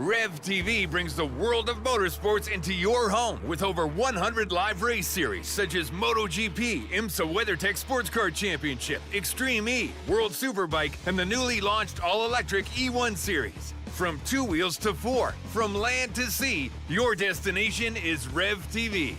Rev TV brings the world of motorsports into your home with over 100 live race series such as MotoGP, IMSA WeatherTech Sports Car Championship, Extreme E, World Superbike, and the newly launched all-electric E1 series. From 2 wheels to 4, from land to sea, your destination is Rev TV.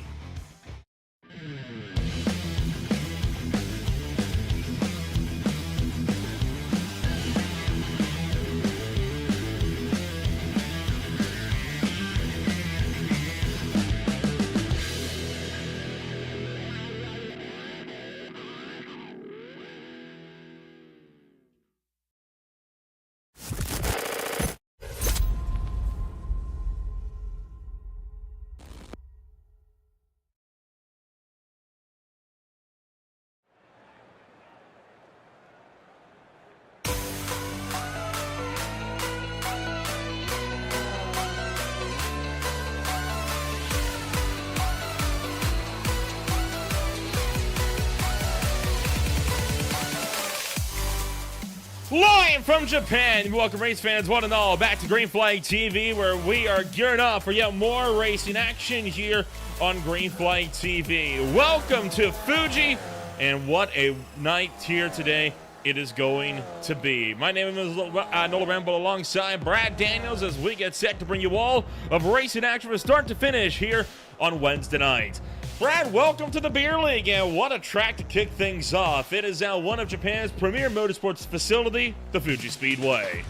Live from Japan, welcome race fans one and all back to Green Flag TV, where we are gearing up for yet more racing action here on Green Flag TV. Welcome to Fuji, and what a night here today it is going to be. My name is Nolan Rempel alongside Brad Daniels as we get set to bring you all of racing action from start to finish here on Wednesday night. Brad, welcome to the Beer League, and what a track to kick things off. It is now one of Japan's premier motorsports facility, the Fuji Speedway.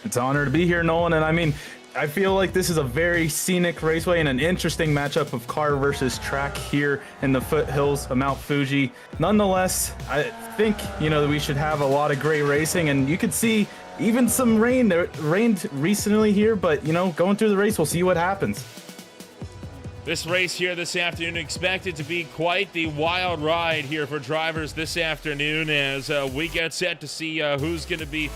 It's an honor to be here, Nolan, and I feel like this is a very scenic raceway and an interesting matchup of car versus track here in the foothills of Mount Fuji. Nonetheless, I think, that we should have a lot of great racing, and you could see even some rain. There rained recently here, but, going through the race, we'll see what happens. This race here this afternoon expected to be quite the wild ride here for drivers this afternoon as we get set to see who's going to be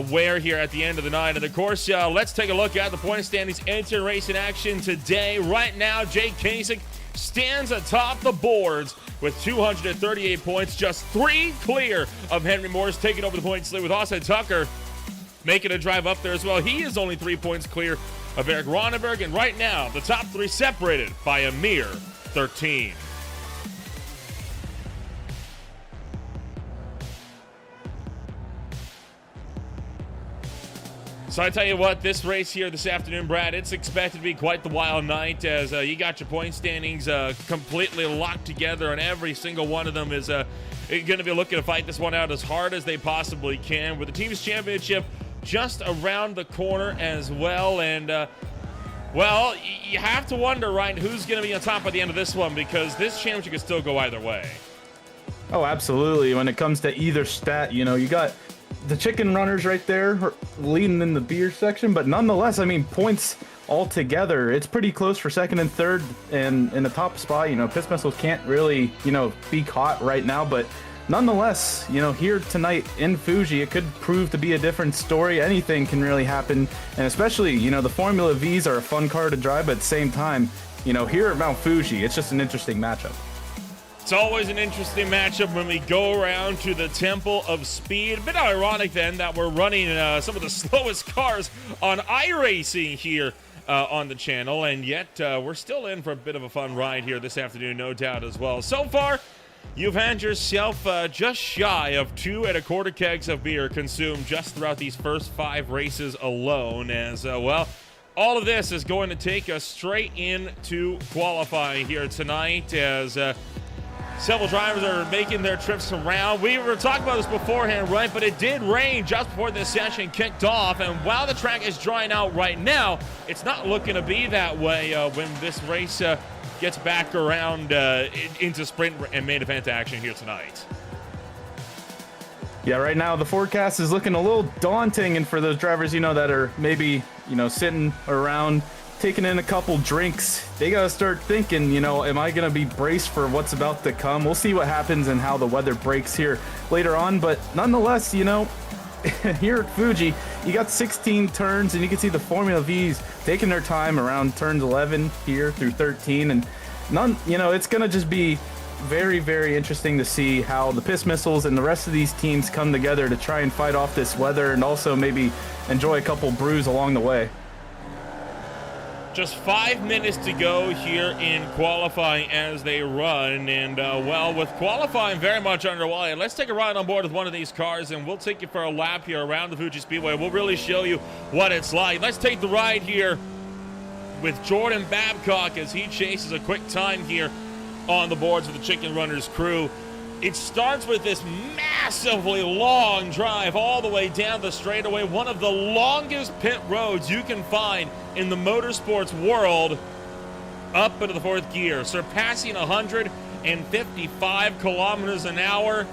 where here at the end of the night. And of course, let's take a look at the point standings into racing action today. Right now, Jake Kasich stands atop the boards with 238 points, just 3 clear of Henry Morris taking over the points lead, with Austin Tucker making a drive up there as well. He is only 3 points clear of Eric Ronenberg, and right now the top 3 separated by a mere 13. So I tell you what, this race here this afternoon, Brad, it's expected to be quite the wild night as you got your point standings completely locked together, and every single one of them is going to be looking to fight this one out as hard as they possibly can, with the team's championship just around the corner as well. And well, you have to wonder, right, who's going to be on top at the end of this one, because this championship can still go either way. Oh, absolutely. When it comes to either stat, you got the chicken runners right there leading in the beer section, but nonetheless, points all together, it's pretty close for second and third, and in the top spot, Piss Missiles can't really, be caught right now, but nonetheless, here tonight in Fuji, it could prove to be a different story. Anything can really happen, and especially, the Formula Vs are a fun car to drive, but at the same time, here at Mount Fuji, it's just an interesting matchup. It's always an interesting matchup when we go around to the Temple of Speed. A bit ironic, then, that we're running some of the slowest cars on iRacing here on the channel, and yet we're still in for a bit of a fun ride here this afternoon, no doubt, as well. So far, you've had yourself just shy of 2 1/4 kegs of beer consumed just throughout these first 5 races alone, as, well, all of this is going to take us straight into qualifying here tonight as several drivers are making their trips around. We were talking about this beforehand, right? But it did rain just before this session kicked off, and while the track is drying out right now, it's not looking to be that way when this race gets back around into sprint and main event action here tonight. Yeah, right now the forecast is looking a little daunting, and for those drivers, that are maybe, sitting around taking in a couple drinks, they gotta start thinking, am I gonna be braced for what's about to come? We'll see what happens and how the weather breaks here later on, but nonetheless, here at Fuji, you got 16 turns, and you can see the Formula Vs taking their time around turns 11 here through 13, and it's gonna just be very, very interesting to see how the Piss Missiles and the rest of these teams come together to try and fight off this weather, and also maybe enjoy a couple brews along the way. Just 5 minutes to go here in qualifying as they run. And, well, with qualifying very much underway, let's take a ride on board with one of these cars, and we'll take you for a lap here around the Fuji Speedway. We'll really show you what it's like. Let's take the ride here with Jordan Babcock as he chases a quick time here on the boards of the Chicken Runners crew. It starts with this massively long drive all the way down the straightaway, one of the longest pit roads you can find in the motorsports world, up into the fourth gear, surpassing 155 kilometers an hour,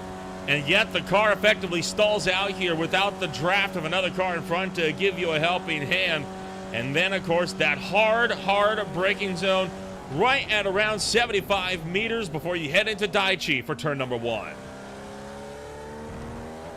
and yet the car effectively stalls out here without the draft of another car in front to give you a helping hand. And then, of course, that hard braking zone right at around 75 meters before you head into Daiichi for turn number 1.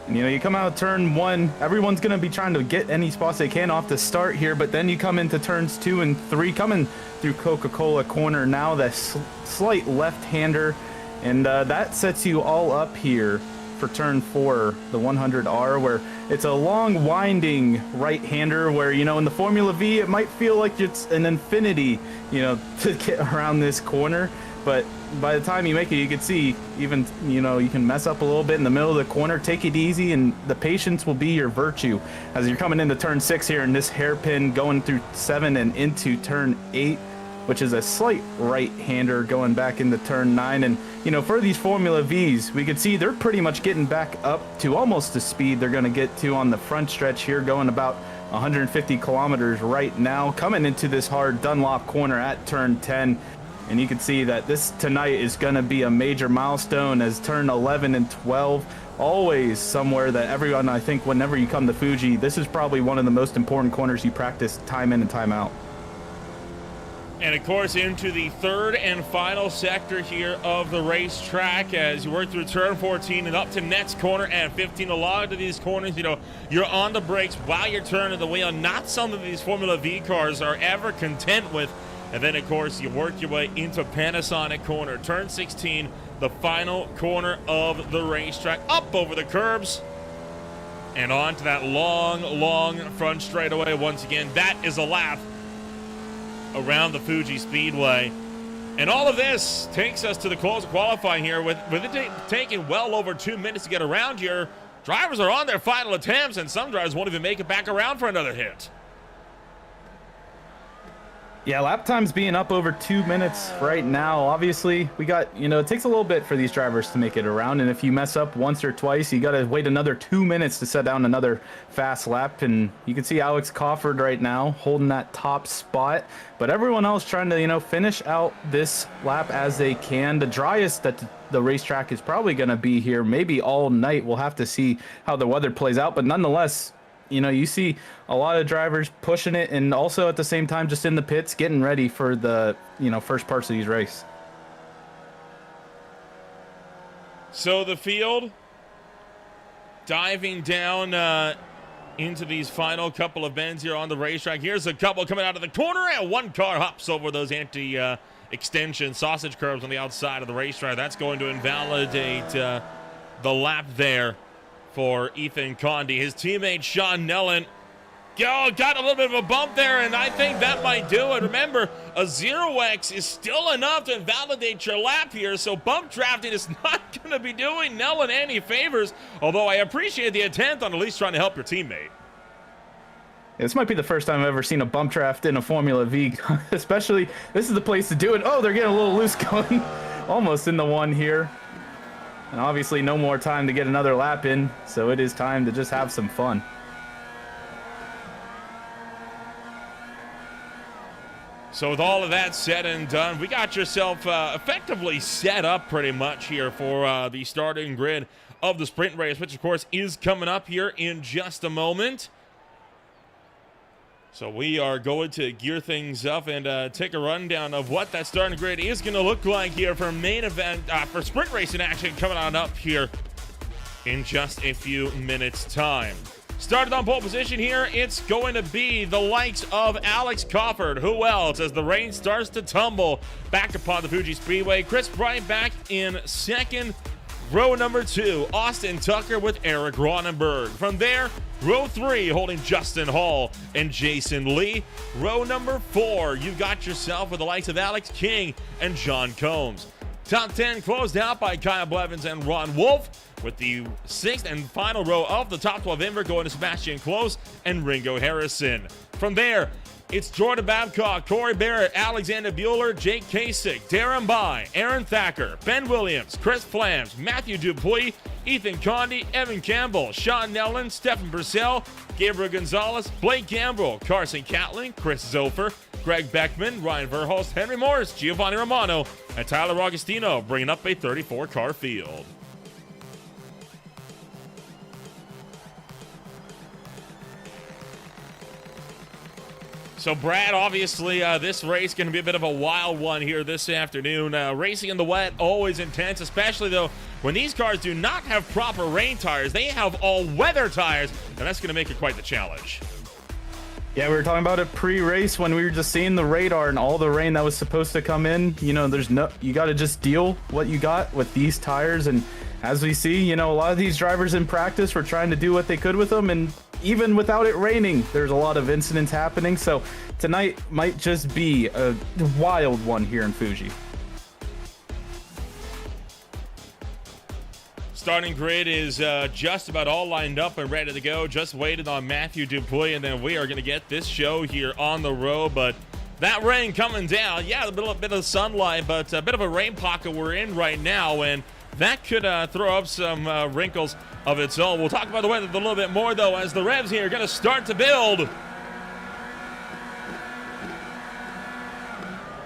You know, you come out of turn 1, everyone's going to be trying to get any spots they can off the start here, but then you come into turns 2 and 3, coming through Coca-Cola corner now, that slight left-hander, and that sets you all up here for turn 4, the 100R, where it's a long, winding right-hander where, you know, in the Formula V, it might feel like it's an infinity, you know, to get around this corner. But by the time you make it, you can see even, you know, you can mess up a little bit in the middle of the corner. Take it easy, and the patience will be your virtue. As you're coming into turn 6 here in this hairpin, going through 7 and into turn 8, which is a slight right-hander going back into turn 9. And, you know, for these Formula Vs, we can see they're pretty much getting back up to almost the speed they're going to get to on the front stretch here, going about 150 kilometers right now, coming into this hard Dunlop corner at turn 10. And you can see that this tonight is going to be a major milestone, as turn 11 and 12, always somewhere that everyone, I think, whenever you come to Fuji, this is probably one of the most important corners you practice time in and time out. And of course, into the third and final sector here of the racetrack as you work through turn 14 and up to next corner at 15. A lot of these corners, you know, you're on the brakes while you're turning the wheel. Not some of these Formula V cars are ever content with. And then, of course, you work your way into Panasonic corner. Turn 16, the final corner of the racetrack. Up over the curbs and on to that long front straightaway. Once again, that is a lap around the Fuji Speedway. And all of this takes us to the close of qualifying here with it taking well over 2 minutes to get around here. Drivers are on their final attempts, and some drivers won't even make it back around for another hit. Yeah, lap times being up over 2 minutes right now. Obviously, we got, you know, it takes a little bit for these drivers to make it around. And if you mess up once or twice, you got to wait another 2 minutes to set down another fast lap. And you can see Alex Cofford right now holding that top spot. But everyone else trying to, you know, finish out this lap as they can. The driest that the racetrack is probably going to be here, maybe all night. We'll have to see how the weather plays out. But nonetheless, you know, you see a lot of drivers pushing it, and also at the same time just in the pits getting ready for the, you know, first parts of these races. So the field diving down into these final couple of bends here on the racetrack. Here's a couple coming out of the corner, and one car hops over those anti-extension sausage curbs on the outside of the racetrack. That's going to invalidate the lap there for Ethan Condi. His teammate Sean Nolan got a little bit of a bump there, and I think that might do it. Remember, a 0x is still enough to invalidate your lap here, so bump drafting is not going to be doing Nolan any favors, although I appreciate the attempt on at least trying to help your teammate. This might be the first time I've ever seen a bump draft in a Formula V, especially this is the place to do it. Oh, they're getting a little loose going almost in the one here. And obviously no more time to get another lap in, so it is time to just have some fun. So with all of that said and done, we got yourself effectively set up pretty much here for the starting grid of the sprint race, which of course is coming up here in just a moment. So we are going to gear things up and take a rundown of what that starting grid is going to look like here for main event, for sprint racing action coming on up here in just a few minutes' time. Started on pole position here, it's going to be the likes of Alex Cofford. Who else as the rain starts to tumble back upon the Fuji Speedway? Chris Bright back in second. Row number 2, Austin Tucker with Eric Ronenberg. From there, row 3 holding Justin Hall and Jason Lee. Row number 4, you got yourself with the likes of Alex King and John Combs. Top 10 closed out by Kyle Blevins and Ron Wolf, with the 6th and final row of the top 12 invert going to Sebastian Close and Ringo Harrison. From there, it's Jordan Babcock, Corey Barrett, Alexander Bueller, Jake Kasich, Darren Bai, Aaron Thacker, Ben Williams, Chris Flams, Matthew Dupuis, Ethan Condi, Evan Campbell, Sean Nellen, Stephen Purcell, Gabriel Gonzalez, Blake Gamble, Carson Catlin, Chris Zofer, Greg Beckman, Ryan Verhulst, Henry Morris, Giovanni Romano, and Tyler Augustino, bringing up a 34-car field. So, Brad, obviously, this race going to be a bit of a wild one here this afternoon. Racing in the wet, always intense, especially, though, when these cars do not have proper rain tires. They have all-weather tires, and that's going to make it quite the challenge. Yeah, we were talking about it pre-race when we were just seeing the radar and all the rain that was supposed to come in. You know, you got to just deal what you got with these tires. And as we see, you know, a lot of these drivers in practice were trying to do what they could with them. And even without it raining, there's a lot of incidents happening. So tonight might just be a wild one here in Fuji. Starting grid is just about all lined up and ready to go. Just waited on Matthew Dupuis, and then we are going to get this show here on the road. But that rain coming down, yeah, a bit of sunlight, but a bit of a rain pocket we're in right now, and that could throw up some wrinkles of its own. We'll talk about the weather a little bit more, though, as the revs here are going to start to build.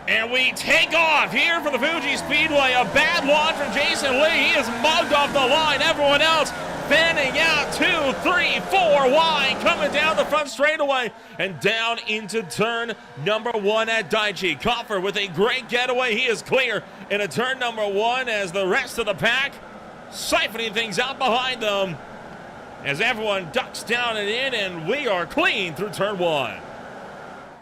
And we take off here for the Fuji Speedway. A bad launch from Jason Lee. He is mugged off the line. Everyone else fanning out 2, 3, 4 wide, coming down the front straightaway and down into turn number 1 at Daiichi. Koffer with a great getaway. He is clear into turn number 1 as the rest of the pack siphoning things out behind them as everyone ducks down and in, and we are clean through turn 1.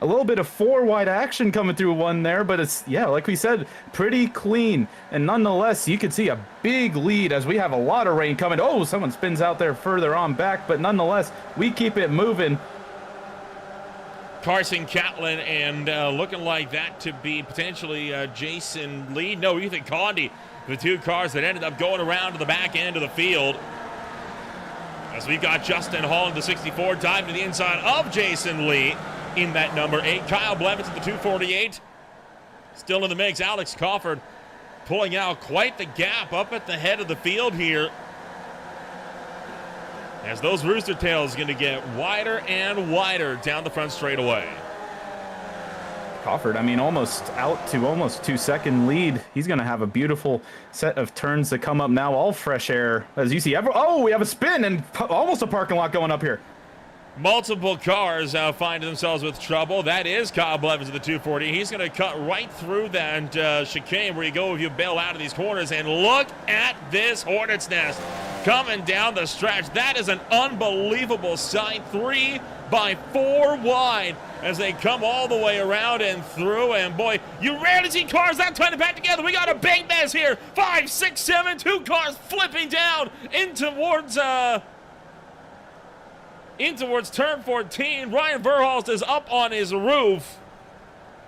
A little bit of 4-wide action coming through one there, but it's, yeah, like we said, pretty clean. And nonetheless, you can see a big lead as we have a lot of rain coming. Oh, someone spins out there further on back, but nonetheless, we keep it moving. Carson Catlin, and looking like that to be potentially Jason Lee. No, Ethan Condi, the two cars that ended up going around to the back end of the field. As we got Justin Hall in the 64, diving to the inside of Jason Lee in that number 8. Kyle Blevins at the 248. Still in the mix. Alex Crawford pulling out quite the gap up at the head of the field here, as those rooster tails going to get wider and wider down the front straightaway. Crawford, I mean, almost out to almost 2-second lead. He's going to have a beautiful set of turns to come up now. All fresh air, as you see. Oh, we have a spin and almost a parking lot going up here. Multiple cars find themselves with trouble. That is Kyle Blevins at the 240. He's going to cut right through that chicane where you go if you bail out of these corners. And look at this Hornet's Nest coming down the stretch. That is an unbelievable sight. 3 by 4 wide as they come all the way around and through. And boy, you rarely see cars that tight back together. We got a big mess here. 5, 6, 7, 2 cars flipping down in towards turn 14. Ryan Verhulst is up on his roof,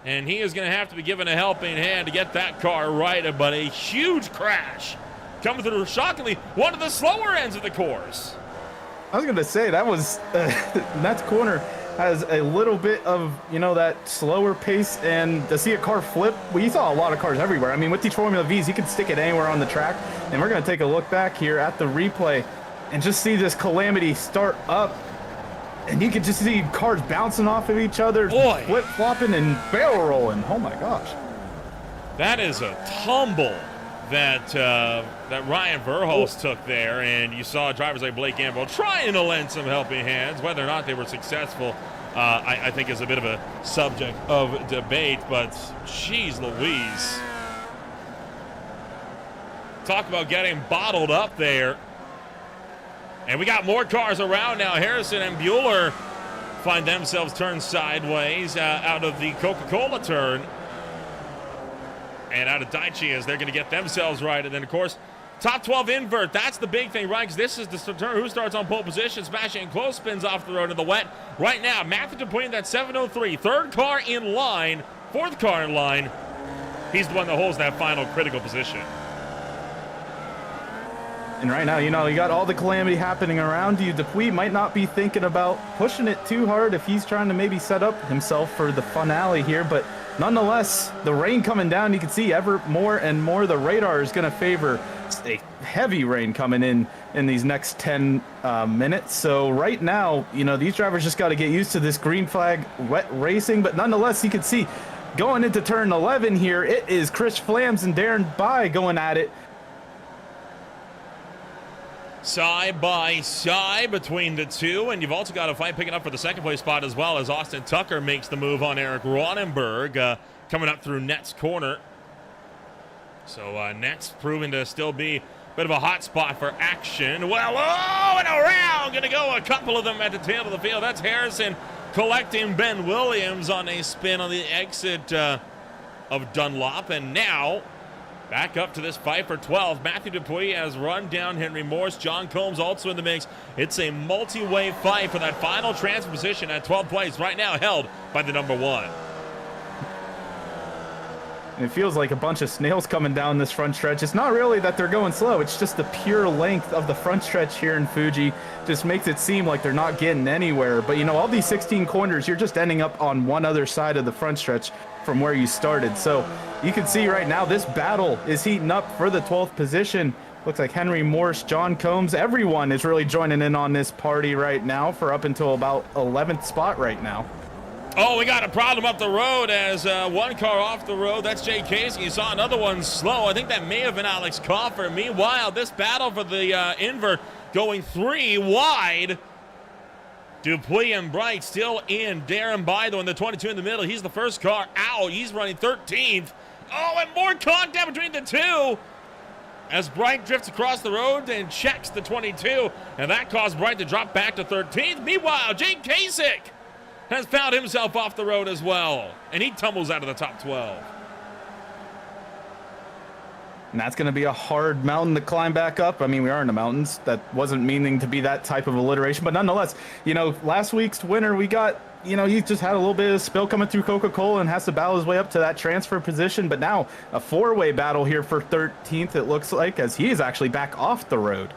and he is going to have to be given a helping hand to get that car righted. But a huge crash coming through, shockingly, one of the slower ends of the course. I was going to say, that was that corner has a little bit of, you know, that slower pace, and to see a car flip, we saw a lot of cars everywhere. I mean, with these Formula Vs, you can stick it anywhere on the track, and we're going to take a look back here at the replay and just see this calamity start up. And you can just see cars bouncing off of each other, flip-flopping and barrel rolling. Oh, my gosh. That is a tumble that Ryan Verhulst took there. And you saw drivers like Blake Gamble trying to lend some helping hands. Whether or not they were successful, I think is a bit of a subject of debate. But, geez Louise. Talk about getting bottled up there. And we got more cars around now. Harrison and Bueller find themselves turned sideways out of the Coca-Cola turn. And out of Daiichi as they're going to get themselves right. And then, of course, Top 12 invert, that's the big thing, right? Because this is the turn who starts on pole position, smashing close spins off the road in the wet. Right now, Matthew Dupuy in that 703, third car in line, fourth car in line. He's the one that holds that final critical position. And right now, you know, you got all the calamity happening around you. Dupuy might not be thinking about pushing it too hard if he's trying to maybe set up himself for the finale here, but nonetheless, the rain coming down, you can see ever more and more the radar is going to favor a heavy rain coming in these next 10 minutes. So right now, you know, these drivers just got to get used to this green flag wet racing, but nonetheless, you can see going into turn 11 here, it is Chris Flams and Darren Bai going at it. Side by side between the two, and you've also got a fight picking up for the second place spot as well as Austin Tucker makes the move on Eric Ronenberg coming up through Net's corner. So Net's proving to still be a bit of a hot spot for action. Well, oh, and around, gonna go a couple of them at the tail of the field. That's Harrison collecting Ben Williams on a spin on the exit of Dunlop, and now back up to this fight for 12. Matthew Dupuy has run down Henry Morse. John Combs also in the mix. It's a multi-way fight for that final transfer position at 12th place, right now held by the number 1. It feels like a bunch of snails coming down this front stretch. It's not really that they're going slow. It's just the pure length of the front stretch here in Fuji just makes it seem like they're not getting anywhere. But, you know, all these 16 corners, you're just ending up on one other side of the front stretch from where you started. So you can see right now this battle is heating up for the 12th position. Looks like Henry Morse, John Combs, everyone is really joining in on this party right now for up until about 11th spot right now. Oh, we got a problem up the road as one car off the road. That's Jay Casey. You saw another one slow. I think that may have been Alex Coffer. Meanwhile, this battle for the invert going 3 wide. Dupuy and Bright still in. Darren Bido in the 22 in the middle. He's the first car out. He's running 13th. Oh, and more contact between the two as Bright drifts across the road and checks the 22. And that caused Bright to drop back to 13th. Meanwhile, Jake Kasich has found himself off the road as well, and he tumbles out of the top 12. And that's going to be a hard mountain to climb back up. I mean, we are in the mountains. That wasn't meaning to be that type of alliteration, but nonetheless, you know, last week's winner, we got, you know, he just had a little bit of spill coming through Coca-Cola and has to battle his way up to that transfer position, but now a 4-way battle here for 13th, it looks like, as he is actually back off the road.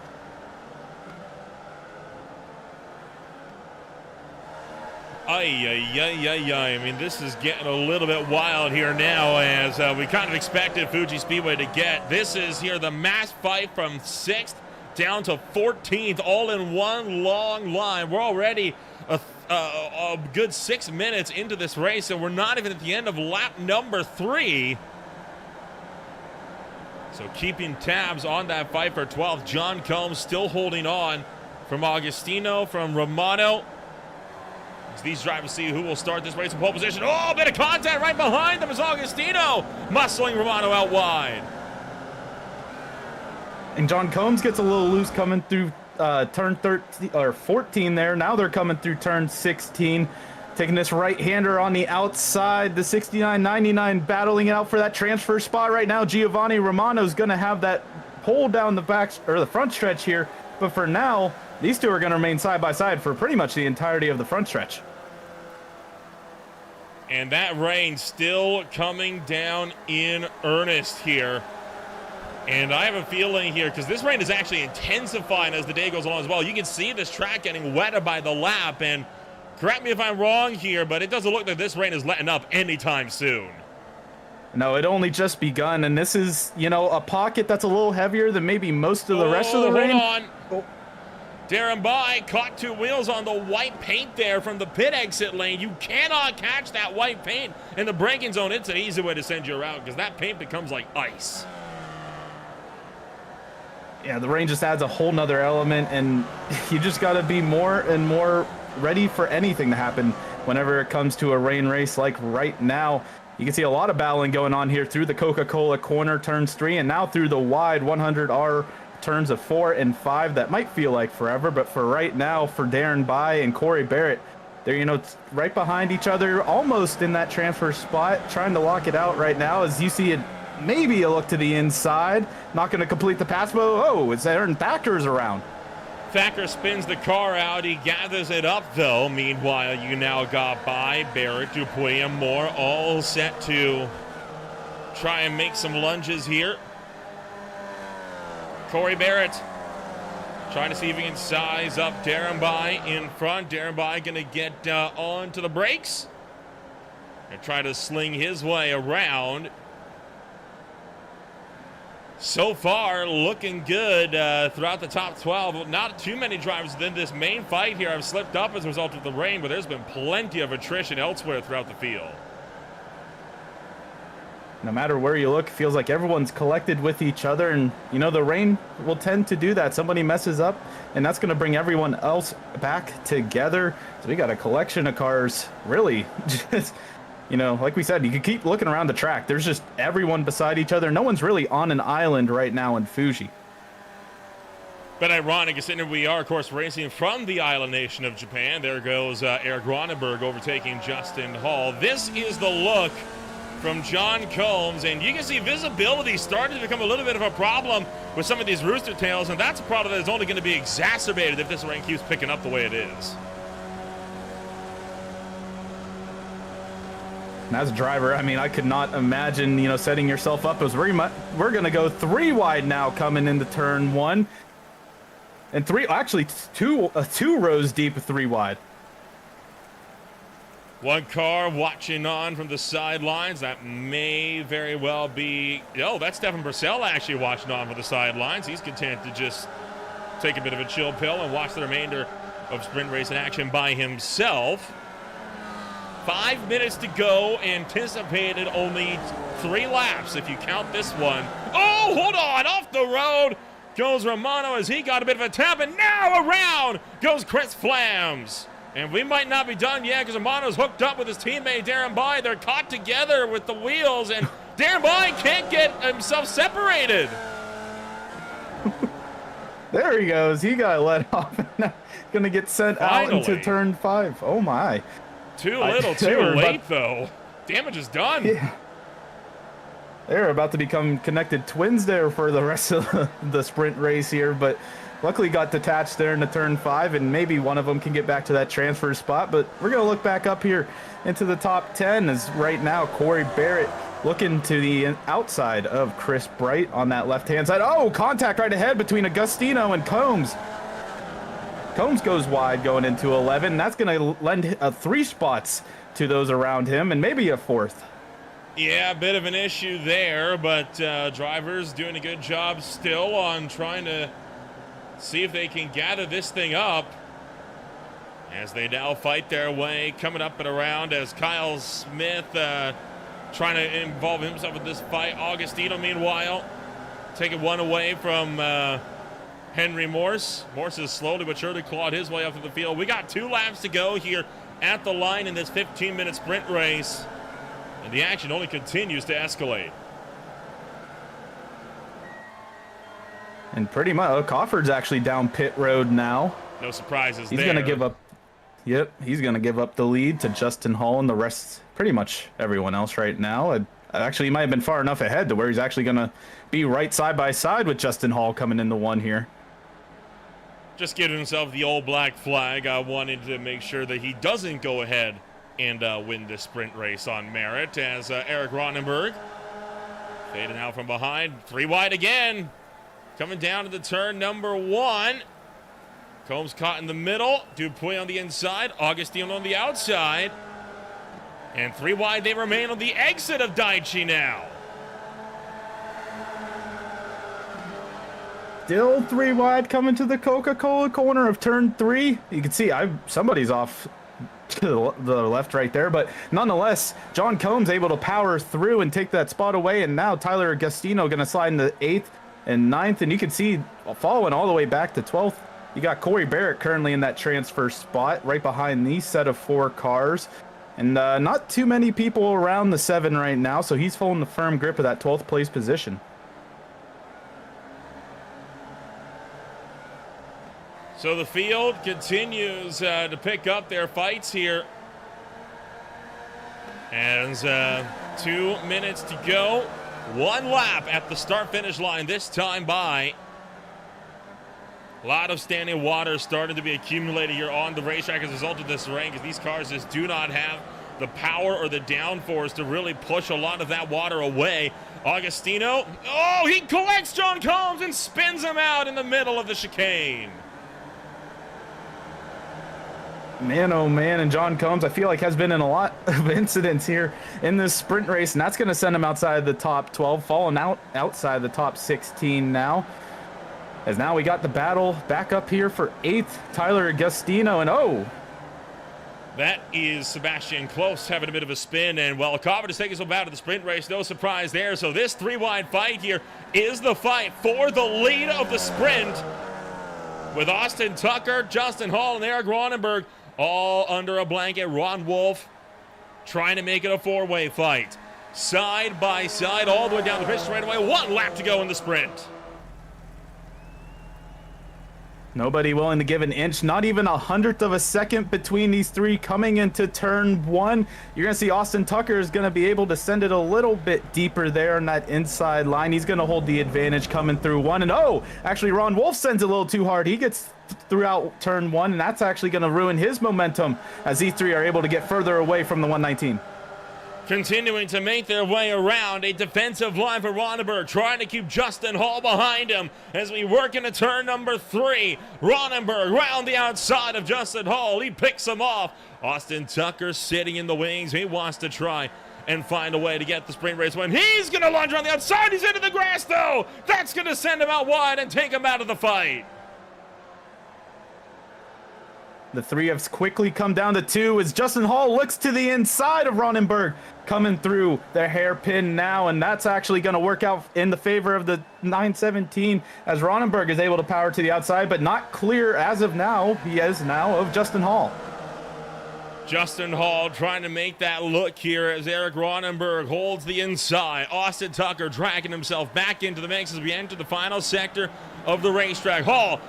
I mean, this is getting a little bit wild here now as we kind of expected Fuji Speedway to get. This is here the mass fight from 6th down to 14th, all in one long line. We're already a good 6 minutes into this race, and we're not even at the end of lap number 3. So keeping tabs on that fight for 12th. John Combs still holding on from Agostino, from Romano. These drivers see who will start this race in pole position. Oh, a bit of contact right behind them is Agostino, muscling Romano out wide. And John Combs gets a little loose coming through turn 13 or 14 there. Now they're coming through turn 16, taking this right-hander on the outside. The 69-99 battling it out for that transfer spot right now. Giovanni Romano's going to have that pole down the back or the front stretch here, but for now, these two are going to remain side by side for pretty much the entirety of the front stretch. And that rain still coming down in earnest here. And I have a feeling here, because this rain is actually intensifying as the day goes along as well. You can see this track getting wetter by the lap. And correct me if I'm wrong here, but it doesn't look like this rain is letting up anytime soon. No, it only just begun. And this is, you know, a pocket that's a little heavier than maybe most of the rest of the rain. Hold on. Oh. Darren Bai caught 2 wheels on the white paint there from the pit exit lane. You cannot catch that white paint in the braking zone. It's an easy way to send you around because that paint becomes like ice. Yeah, the rain just adds a whole nother element, and you just got to be more and more ready for anything to happen whenever it comes to a rain race like right now. You can see a lot of battling going on here through the Coca-Cola corner turns 3 and now through the wide 100R turns of 4 and 5 that might feel like forever, but for right now, for Darren Bai and Corey Barrett, they're, you know, right behind each other, almost in that transfer spot, trying to lock it out right now. As you see it, maybe a look to the inside. Not going to complete the pass, but oh, it's Aaron Thacker's around. Thacker spins the car out. He gathers it up, though. Meanwhile, you now got by Barrett, Dupuis, and Moore, all set to try and make some lunges here. Corey Barrett trying to see if he can size up Darren By in front. Darren By going to get onto the brakes and try to sling his way around. So far, looking good throughout the top 12. Not too many drivers in this main fight here have slipped up as a result of the rain, but there's been plenty of attrition elsewhere throughout the field. No matter where you look, it feels like everyone's collected with each other, and you know the rain will tend to do that. Somebody messes up, and that's going to bring everyone else back together. So we got a collection of cars, really, just, you know, like we said, you can keep looking around the track. There's just everyone beside each other. No one's really on an island right now in Fuji. But ironic, considering we are, of course, racing from the island nation of Japan. There goes Eric Ronenberg overtaking Justin Hall. This is the look from John Combs, and you can see visibility starting to become a little bit of a problem with some of these rooster tails, and that's a problem that is only going to be exacerbated if this rain keeps picking up the way it is. And as a driver, I mean, I could not imagine, you know, setting yourself up as we're going to go 3 wide now coming into turn 1. And two rows deep of 3 wide. One car watching on from the sidelines. That may very well be... Oh, that's Stefan Purcell actually watching on from the sidelines. He's content to just take a bit of a chill pill and watch the remainder of sprint racing action by himself. 5 minutes to go. Anticipated only 3 laps if you count this one. Oh, hold on. Off the road goes Romano as he got a bit of a tap. And now around goes Chris Flams. And we might not be done yet because Romano's hooked up with his teammate Darren By. They're caught together with the wheels, and Darren By can't get himself separated. There he goes. He got let off. Going to get sent out into turn 5. Oh, my. Too little, too late, though. Damage is done. Yeah. They're about to become connected twins there for the rest of the sprint race here, but luckily got detached there into turn 5, and maybe one of them can get back to that transfer spot. But we're going to look back up here into the top 10 as right now Corey Barrett looking to the outside of Chris Bright on that left-hand side. Oh, contact right ahead between Agostino and Combs. Combs goes wide going into 11. That's going to lend 3 spots to those around him and maybe a 4th. Yeah, a bit of an issue there, but drivers doing a good job still on trying to see if they can gather this thing up as they now fight their way coming up and around as Kyle Smith trying to involve himself in this fight. Augustino, meanwhile, taking one away from Henry Morse. Morse has slowly but surely clawed his way up to the field. We got 2 laps to go here at the line in this 15-minute sprint race, and the action only continues to escalate. And pretty much, Crawford's actually down pit road now. No surprises He's there. going to give up. Yep, he's going to give up the lead to Justin Hall and the rest, pretty much everyone else right now. Actually, he might have been far enough ahead to where he's actually going to be right side by side with Justin Hall coming into 1 here. Just giving himself the old black flag. I wanted to make sure that he doesn't go ahead and win this sprint race on merit as Eric Ronenberg fading out from behind. 3 wide again. Coming down to the turn number 1. Combs caught in the middle. Dupuis on the inside. Augustino on the outside. And 3 wide they remain on the exit of Daichi now. Still 3 wide coming to the Coca-Cola corner of turn 3. You can see somebody's off to the left right there, but nonetheless, John Combs able to power through and take that spot away, and now Tyler Agostino going to slide into 8th and 9th, and you can see following all the way back to 12th, you got Corey Barrett currently in that transfer spot right behind these set of 4 cars, and not too many people around the 7 right now, so he's holding the firm grip of that 12th place position. So the field continues to pick up their fights here. As 2 minutes to go 1 lap at the start-finish line, this time by. A lot of standing water starting to be accumulated here on the racetrack as a result of this rain, because these cars just do not have the power or the downforce to really push a lot of that water away. Agostino, oh, he collects John Combs and spins him out in the middle of the chicane. Man, oh man, and John Combs, I feel like has been in a lot of incidents here in this sprint race, and that's going to send him outside the top 12, falling outside the top 16 now. As now we got the battle back up here for 8th, Tyler Agostino, and oh! That is Sebastian Close having a bit of a spin, and well, Cobb is taking himself out of the sprint race, no surprise there. So this 3-wide fight here is the fight for the lead of the sprint, with Austin Tucker, Justin Hall, and Eric Ronenberg all under a blanket. Ron Wolf trying to make it a 4-way fight. Side by side, all the way down the pitch straightaway. 1 lap to go in the sprint. Nobody willing to give an inch, not even 100th of a second between these three coming into turn 1. You're going to see Austin Tucker is going to be able to send it a little bit deeper there on that inside line. He's going to hold the advantage coming through 1. And oh, actually Ron Wolf sends it a little too hard. He gets throughout turn 1, and that's actually going to ruin his momentum as these three are able to get further away from the 119. Continuing to make their way around a defensive line for Ronenberg, trying to keep Justin Hall behind him as we work into turn number 3. Ronenberg round the outside of Justin Hall. He picks him off. Austin Tucker sitting in the wings. He wants to try and find a way to get the sprint race win. He's going to lunge around the outside. He's into the grass, though. That's going to send him out wide and take him out of the fight. The three have quickly come down to 2 as Justin Hall looks to the inside of Ronenberg, coming through the hairpin now, and that's actually going to work out in the favor of the 917 as Ronenberg is able to power to the outside, but not clear as of now. He is now of Justin Hall. Justin Hall trying to make that look here as Eric Ronenberg holds the inside. Austin Tucker dragging himself back into the mix as we enter the final sector of the racetrack. Hall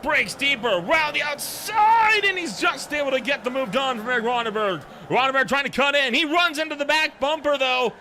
breaks deeper, round the outside, and he's just able to get the move done from Eric Ronenberg. Ronenberg trying to cut in. He runs into the back bumper, though,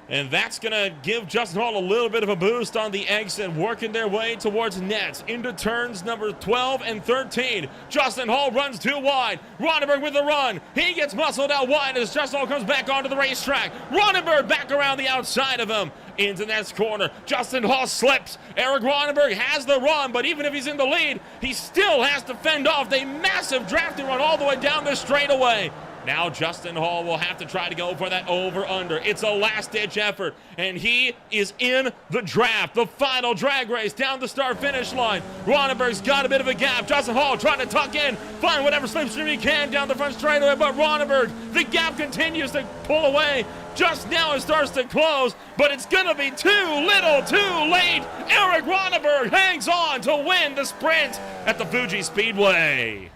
and that's going to give Justin Hall a little bit of a boost on the exit, working their way towards nets into turns number 12 and 13. Justin Hall runs too wide. Ronenberg with the run. He gets muscled out wide as Justin Hall comes back onto the racetrack. Ronenberg back around the outside of him into next corner. Justin Hall slips. Eric Ronenberg has the run, but even if he's in the lead, he still has to fend off a massive drafting run all the way down the straightaway. Now Justin Hall will have to try to go for that over-under. It's a last-ditch effort, and he is in the draft. The final drag race down the start-finish line. Ronenberg's got a bit of a gap. Justin Hall trying to tuck in, find whatever slipstream he can down the front straightaway, but Ronenberg, the gap continues to pull away. Just now it starts to close, but it's going to be too little, too late. Eric Ronenberg hangs on to win the sprint at the Fuji Speedway.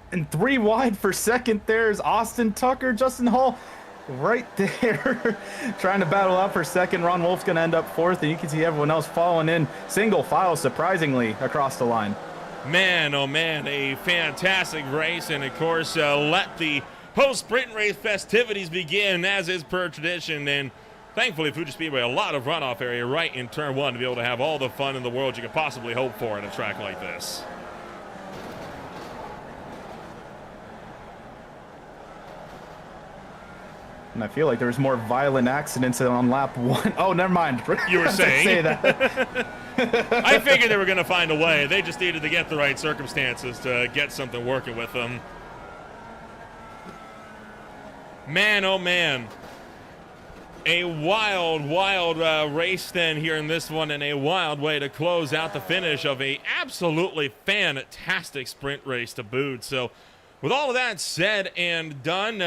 And 3 wide for second there is Austin Tucker. Justin Hall right there trying to battle out for second. Ron Wolf's going to end up 4th, and you can see everyone else following in single file, surprisingly, across the line. Man, oh man, a fantastic race, and of course, let the post-sprint race festivities begin, as is per tradition. And thankfully, Fuji Speedway, a lot of runoff area right in turn 1 to be able to have all the fun in the world you could possibly hope for in a track like this. And I feel like there's more violent accidents on lap 1. Oh, never mind. You were saying? Say that. I figured they were going to find a way. They just needed to get the right circumstances to get something working with them. Man, oh man. A wild, wild race then here in this one, and a wild way to close out the finish of a absolutely fantastic sprint race to boot. So with all of that said and done,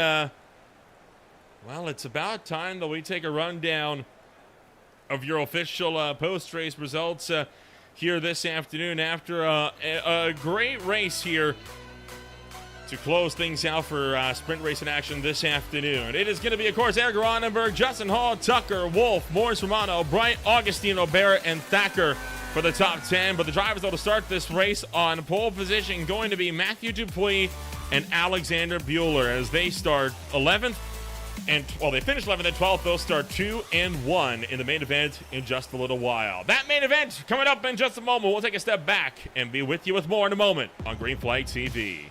well, it's about time that we take a rundown of your official post-race results here this afternoon after a great race here to close things out for sprint racing action this afternoon. It is going to be, of course, Eric Ronenberg, Justin Hall, Tucker, Wolf, Morris Romano, Bryant, Augustino, Barrett, and Thacker for the top 10. But the drivers that will start this race on pole position going to be Matthew Dupuis and Alexander Bueller as they start 11th, and well, they finished 11th and 12th. They'll start 2 and 1 in the main event in just a little while. That main event coming up in just a moment. We'll take a step back and be with you with more in a moment on Green Flag TV.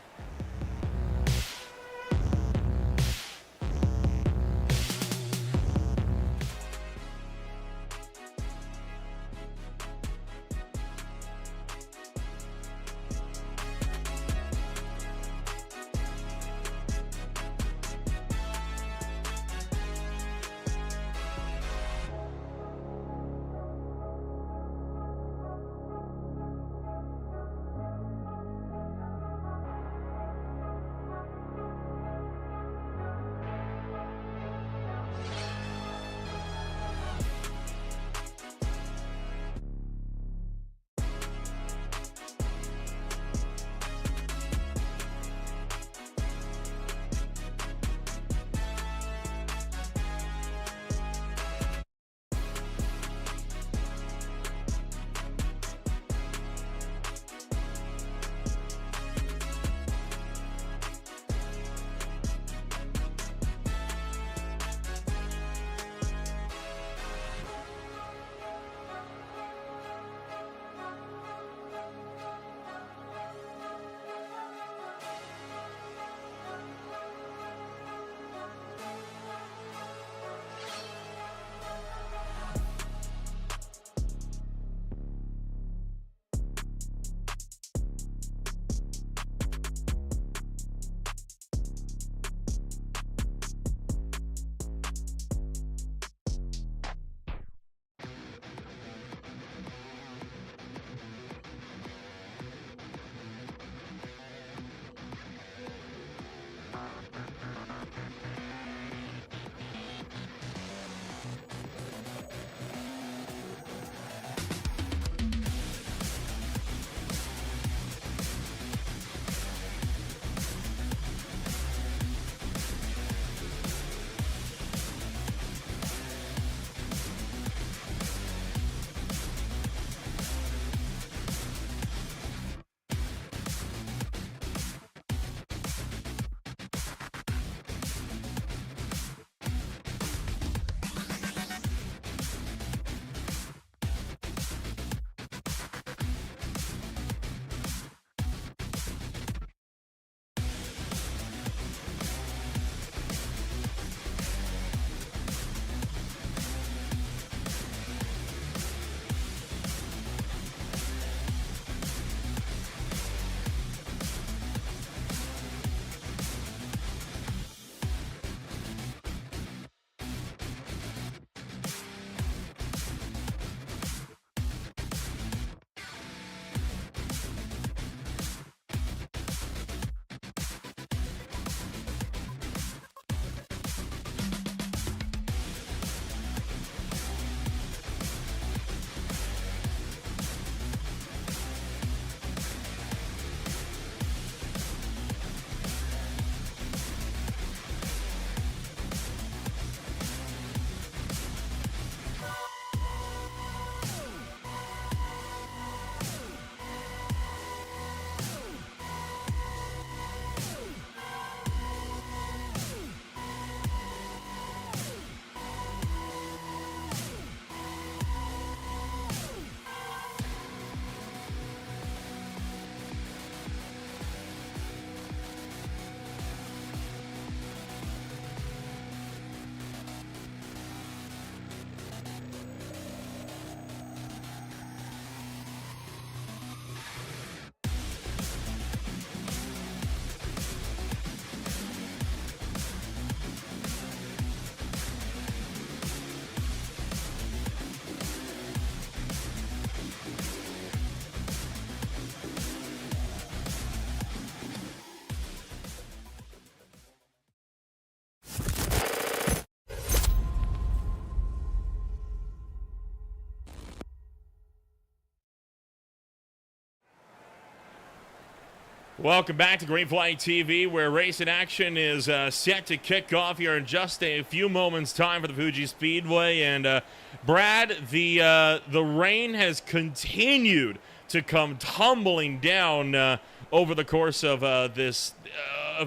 Welcome back to Green Flag TV, where racing action is set to kick off here in just a few moments' time for the Fuji Speedway. And Brad, the rain has continued to come tumbling down over the course of the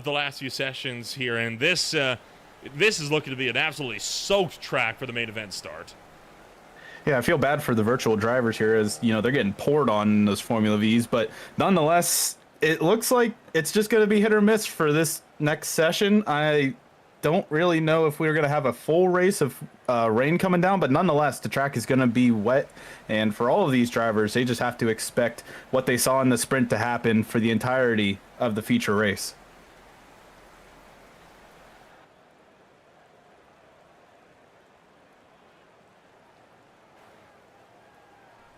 last few sessions here, and this this is looking to be an absolutely soaked track for the main event start. Yeah, I feel bad for the virtual drivers here, as you know they're getting poured on in those Formula V's, but nonetheless, it looks like it's just going to be hit or miss for this next session. I don't really know if we're going to have a full race of rain coming down, but nonetheless, the track is going to be wet, and for all of these drivers, they just have to expect what they saw in the sprint to happen for the entirety of the feature race.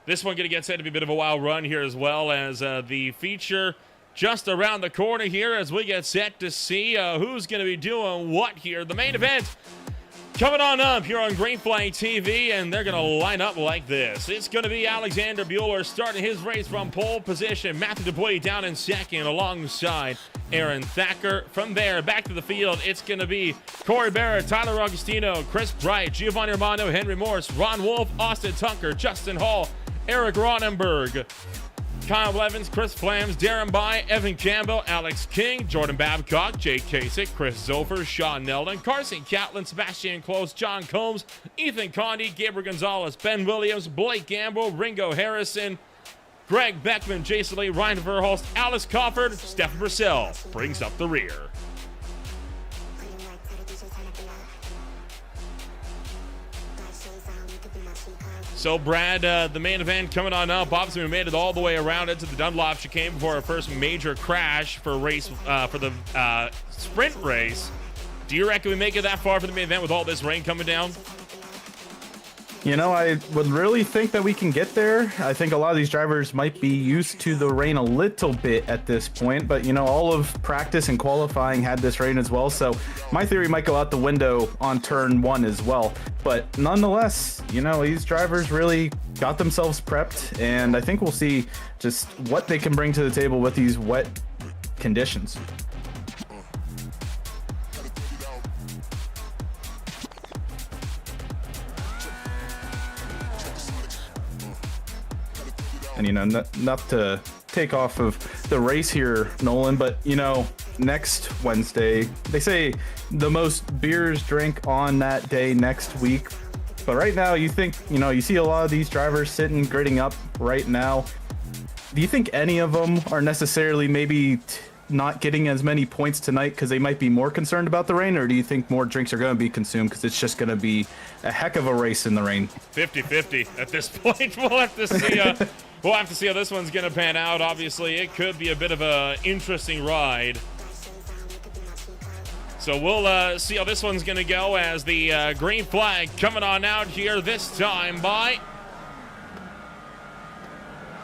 This one going to get set to be a bit of a wild run here, as well as the feature just around the corner here as we get set to see who's going to be doing what here. The main event coming on up here on Green Flag TV, and they're going to line up like this. It's going to be Alexander Bueller starting his race from pole position. Matthew Dupuis down in second alongside Aaron Thacker. From there, back to the field, it's going to be Corey Barrett, Tyler Augustino, Chris Bright, Giovanni Armando, Henry Morris, Ron Wolf, Austin Tucker, Justin Hall, Eric Ronenberg, Kyle Evans, Chris Flams, Darren By, Evan Campbell, Alex King, Jordan Babcock, Jake Kasich, Chris Zofer, Sean Neldon, Carson Catlin, Sebastian Close, John Combs, Ethan Condi, Gabriel Gonzalez, Ben Williams, Blake Gamble, Ringo Harrison, Greg Beckman, Jason Lee, Ryan Verhulst, Alice Cofford, Stephen Purcell brings up the rear. So, Brad, the main event coming on up. Obviously, we made it all the way around into the Dunlop chicane before our first major crash for the sprint race. Do you reckon we make it that far for the main event with all this rain coming down? You know, I would really think that we can get there. I think a lot of these drivers might be used to the rain a little bit at this point, but you know, all of practice and qualifying had this rain as well, so my theory might go out the window on turn 1 as well. But nonetheless, you know, these drivers really got themselves prepped, and I think we'll see just what they can bring to the table with these wet conditions. And, you know, not to take off of the race here, Nolan, but, you know, next Wednesday, they say the most beers drank on that day next week. But right now, you think, you know, you see a lot of these drivers sitting, gritting up right now. Do you think any of them are necessarily maybe not getting as many points tonight because they might be more concerned about the rain, or do you think more drinks are going to be consumed because it's just going to be a heck of a race in the rain? 50-50 at this point. We'll have to see. We'll have to see how this one's going to pan out. Obviously, it could be a bit of an interesting ride. So we'll see how this one's going to go as the green flag coming on out here this time by,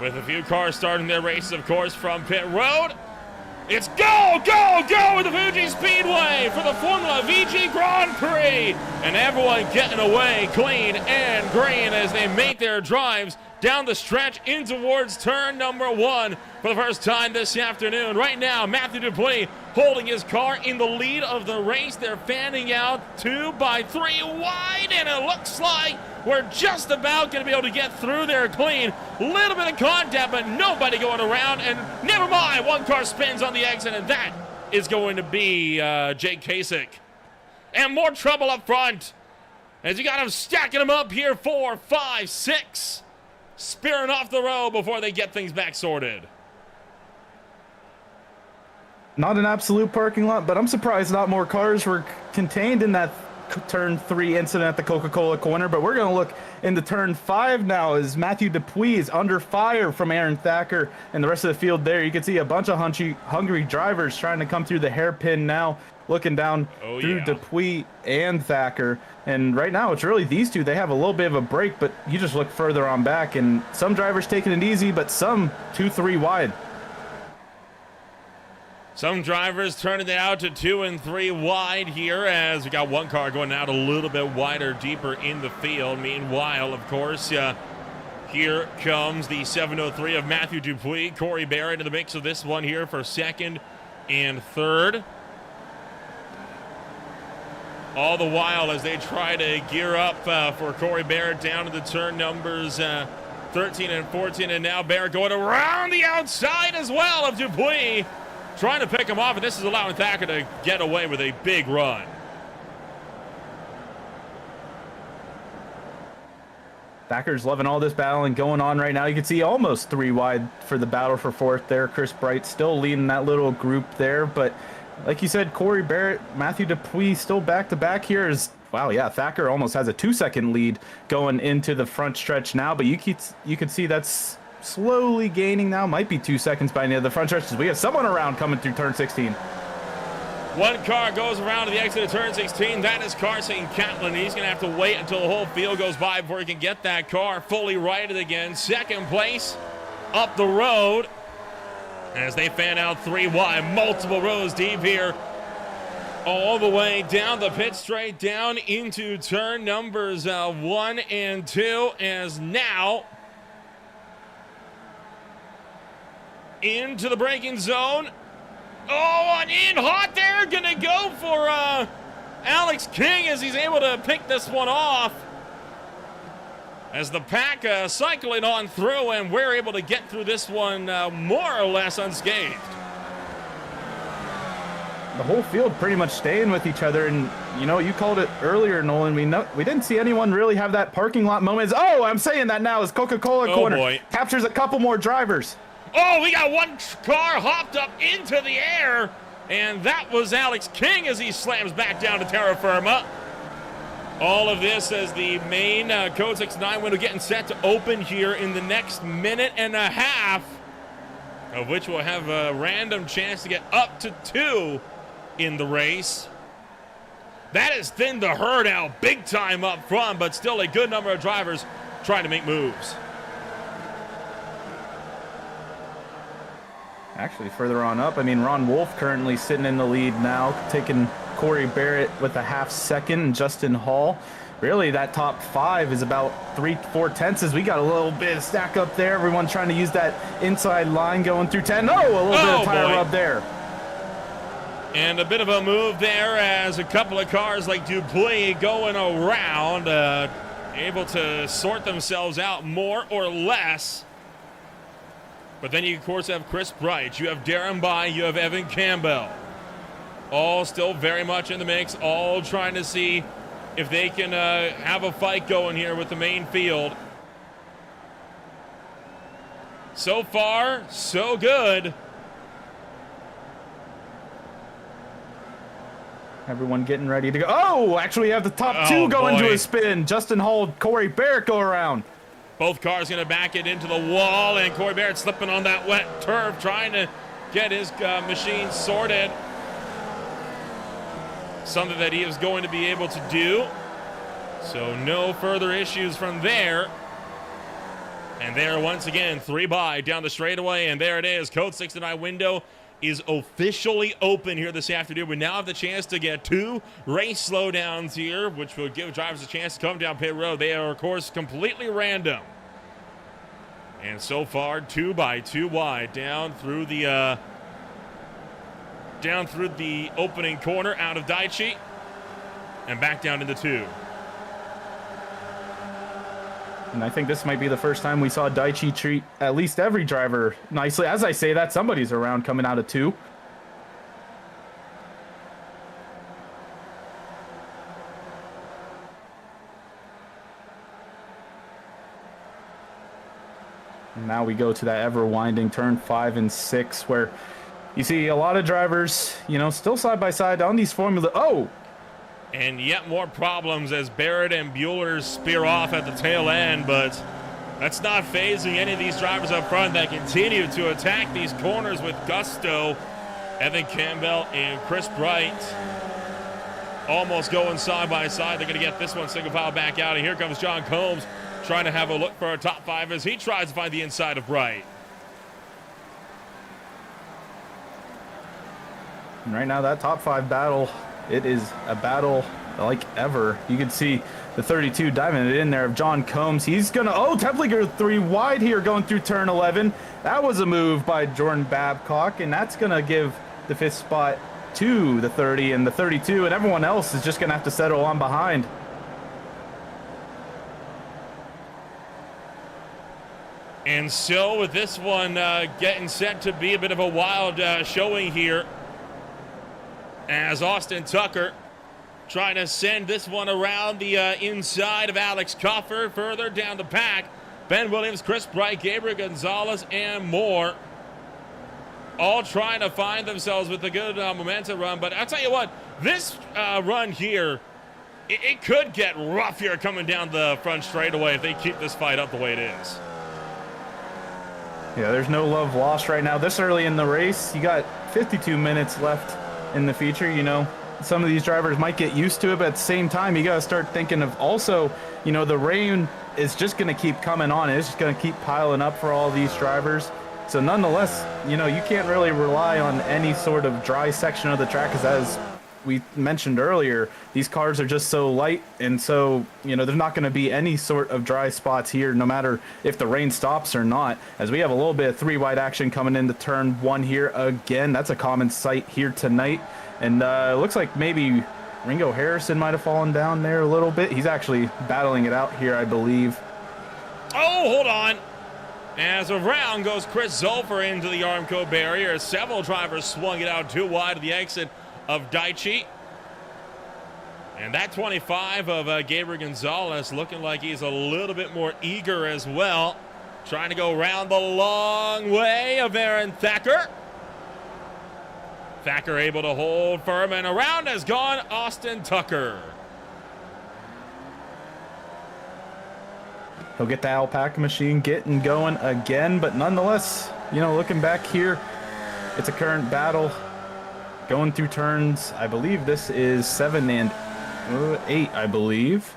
with a few cars starting their races, of course, from pit road. It's go, go, go with the Fuji Speedway for the Formula Vee-Ji Grand Prix. And everyone getting away clean and green as they make their drives down the stretch in towards turn number 1 for the first time this afternoon. Right now, Matthew Dupuis holding his car in the lead of the race. They're fanning out 2 by 3 wide, and it looks like we're just about going to be able to get through there clean. Little bit of contact, but nobody going around, and never mind, one car spins on the exit, and that is going to be Jake Kasich. And more trouble up front as you got them stacking them up here, 4, 5, 6. Spearing off the road before they get things back sorted. Not an absolute parking lot, but I'm surprised not more cars were contained in that turn 3 incident at the Coca-Cola corner. But we're going to look into turn 5 now as Matthew Dupuis is under fire from Aaron Thacker and the rest of the field there. You can see a bunch of hungry drivers trying to come through the hairpin now, looking down through Dupuis and Thacker. And right now, it's really these two. They have a little bit of a break, but you just look further on back, and some drivers taking it easy, but some 2, 3 wide. Some drivers turning it out to 2 and 3 wide here as we got one car going out a little bit wider, deeper in the field. Meanwhile, of course, here comes the 703 of Matthew Dupuis. Corey Barrett in the mix of this one here for 2nd and 3rd. All the while as they try to gear up for Corey Barrett down to the turn numbers 13 and 14. And now Barrett going around the outside as well of Dupuis, trying to pick him off. And this is allowing Thacker to get away with a big run. Thacker's loving all this battling going on right now. You can see almost 3 wide for the battle for fourth there. Chris Bright still leading that little group there. But like you said, Corey Barrett, Matthew Dupuis still back-to-back here. Wow, yeah, Thacker almost has a 2-second lead going into the front stretch now. But you can see that's slowly gaining now. Might be 2 seconds by the end of the front stretch. We have someone around coming through turn 16. One car goes around to the exit of turn 16. That is Carson Catlin. He's going to have to wait until the whole field goes by before he can get that car fully righted again. Second place up the road as they fan out 3 wide, multiple rows deep here, all the way down the pit straight, down into turn numbers 1 and 2, as now into the braking zone. Oh, and in hot there, gonna go for Alex King as he's able to pick this one off. As the pack cycling on through, and we're able to get through this one more or less unscathed. The whole field pretty much staying with each other, and you know, you called it earlier, Nolan. We didn't see anyone really have that parking lot moment. Oh, I'm saying that now as Coca-Cola corner boy. Captures a couple more drivers. Oh, we got one car hopped up into the air, and that was Alex King as he slams back down to terra firma. All of this as the main Code 69 window getting set to open here in the next minute and a half, of which we'll have a random chance to get up to 2 in the race. That has thinned the herd out big time up front, but still a good number of drivers trying to make moves. Actually, further on up, I mean, Ron Wolf currently sitting in the lead now, taking Corey Barrett with a half second, and Justin Hall. Really, that top 5 is about 3-4 tenths as we got a little bit of stack up there. Everyone trying to use that inside line going through 10. Oh, a little bit of tire rub there. And a bit of a move there as a couple of cars like Dupuis going around, able to sort themselves out more or less. But then you, of course, have Chris Bright. You have Darren Bai. You have Evan Campbell. All still very much in the mix. All trying to see if they can have a fight going here with the main field. So far, so good. Everyone getting ready to go. Oh, actually, we have the top 2 going to a spin. Justin Hall, Corey Barrett go around. Both cars going to back it into the wall, and Corey Barrett slipping on that wet turf, trying to get his machine sorted. Something that he is going to be able to do. So no further issues from there. And there, once again, 3 by down the straightaway, and there it is. Code 69 window is officially open here this afternoon. We now have the chance to get 2 race slowdowns here, which will give drivers a chance to come down pit road. They are, of course, completely random. And so far, 2 by 2 wide down through the opening corner out of Daichi and back down into 2. And I think this might be the first time we saw Daichi treat at least every driver nicely. As I say that, somebody's around coming out of 2. And now we go to that ever-winding turn 5 and 6 where you see a lot of drivers, you know, still side by side on these Formula. Oh! And yet more problems as Barrett and Bueller spear off at the tail end, but that's not phasing any of these drivers up front that continue to attack these corners with gusto. Evan Campbell and Chris Bright almost going side by side. They're going to get this one single file back out, and here comes John Combs trying to have a look for a top 5 as he tries to find the inside of Bright. And right now, that top 5 battle, it is a battle like ever. You can see the 32 diving it in there of John Combs. He's gonna, oh, Templinger 3 wide here going through turn 11. That was a move by Jordan Babcock, and that's gonna give the 5th spot to the 30 and the 32, and everyone else is just gonna have to settle on behind. And so with this one getting set to be a bit of a wild showing here, as Austin Tucker trying to send this one around the inside of Alex Cuffer, further down the pack. Ben Williams, Chris Bright, Gabriel Gonzalez, and more. All trying to find themselves with a good momentum run. But I'll tell you what, this run here, it could get rough here coming down the front straightaway if they keep this fight up the way it is. Yeah, there's no love lost right now. This early in the race, you got 52 minutes left in the feature. You know, some of these drivers might get used to it, but at the same time, you got to start thinking of also, you know, the rain is just going to keep coming on. It's just going to keep piling up for all these drivers. So nonetheless, you know, you can't really rely on any sort of dry section of the track, because as we mentioned earlier, these cars are just so light, and so, you know, there's not going to be any sort of dry spots here, no matter if the rain stops or not, as we have a little bit of three wide action coming into turn one here again. That's a common sight here tonight, and it looks like maybe Ringo Harrison might have fallen down there a little bit. He's actually battling it out here, I believe. Oh, hold on. As around goes Chris Zolfer into the Armco barrier. Several drivers swung it out too wide of the exit of Daichi. And that 25 of Gabriel Gonzalez looking like he's a little bit more eager as well. Trying to go around the long way of Aaron Thacker. Thacker able to hold firm, and around has gone Austin Tucker. He'll get the alpaca machine getting going again, but nonetheless, you know, looking back here, it's a current battle going through turns. I believe this is 7 and 8, I believe.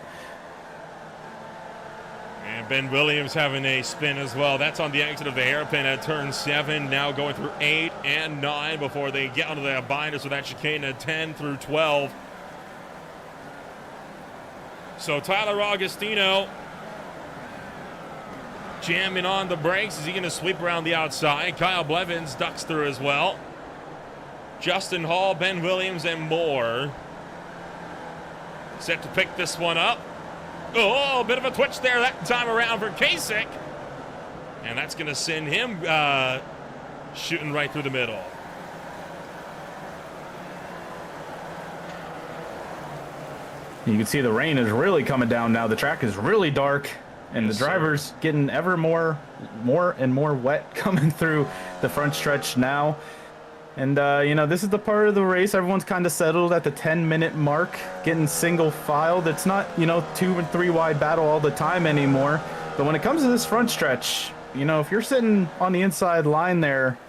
And Ben Williams having a spin as well. That's on the exit of the hairpin at turn 7. Now going through 8 and 9 before they get onto the binders with that chicane at 10 through 12. So Tyler Augustino jamming on the brakes. Is he going to sweep around the outside? Kyle Blevins ducks through as well. Justin Hall, Ben Williams, and more set to pick this one up. Oh, a bit of a twitch there that time around for Kasich. And that's going to send him shooting right through the middle. You can see the rain is really coming down now. The track is really dark, and the driver's getting ever more and more wet coming through the front stretch now. And, you know, this is the part of the race everyone's kind of settled at the 10-minute mark, getting single filed. It's not, you know, 2 and 3 wide battle all the time anymore. But when it comes to this front stretch, you know, if you're sitting on the inside line there,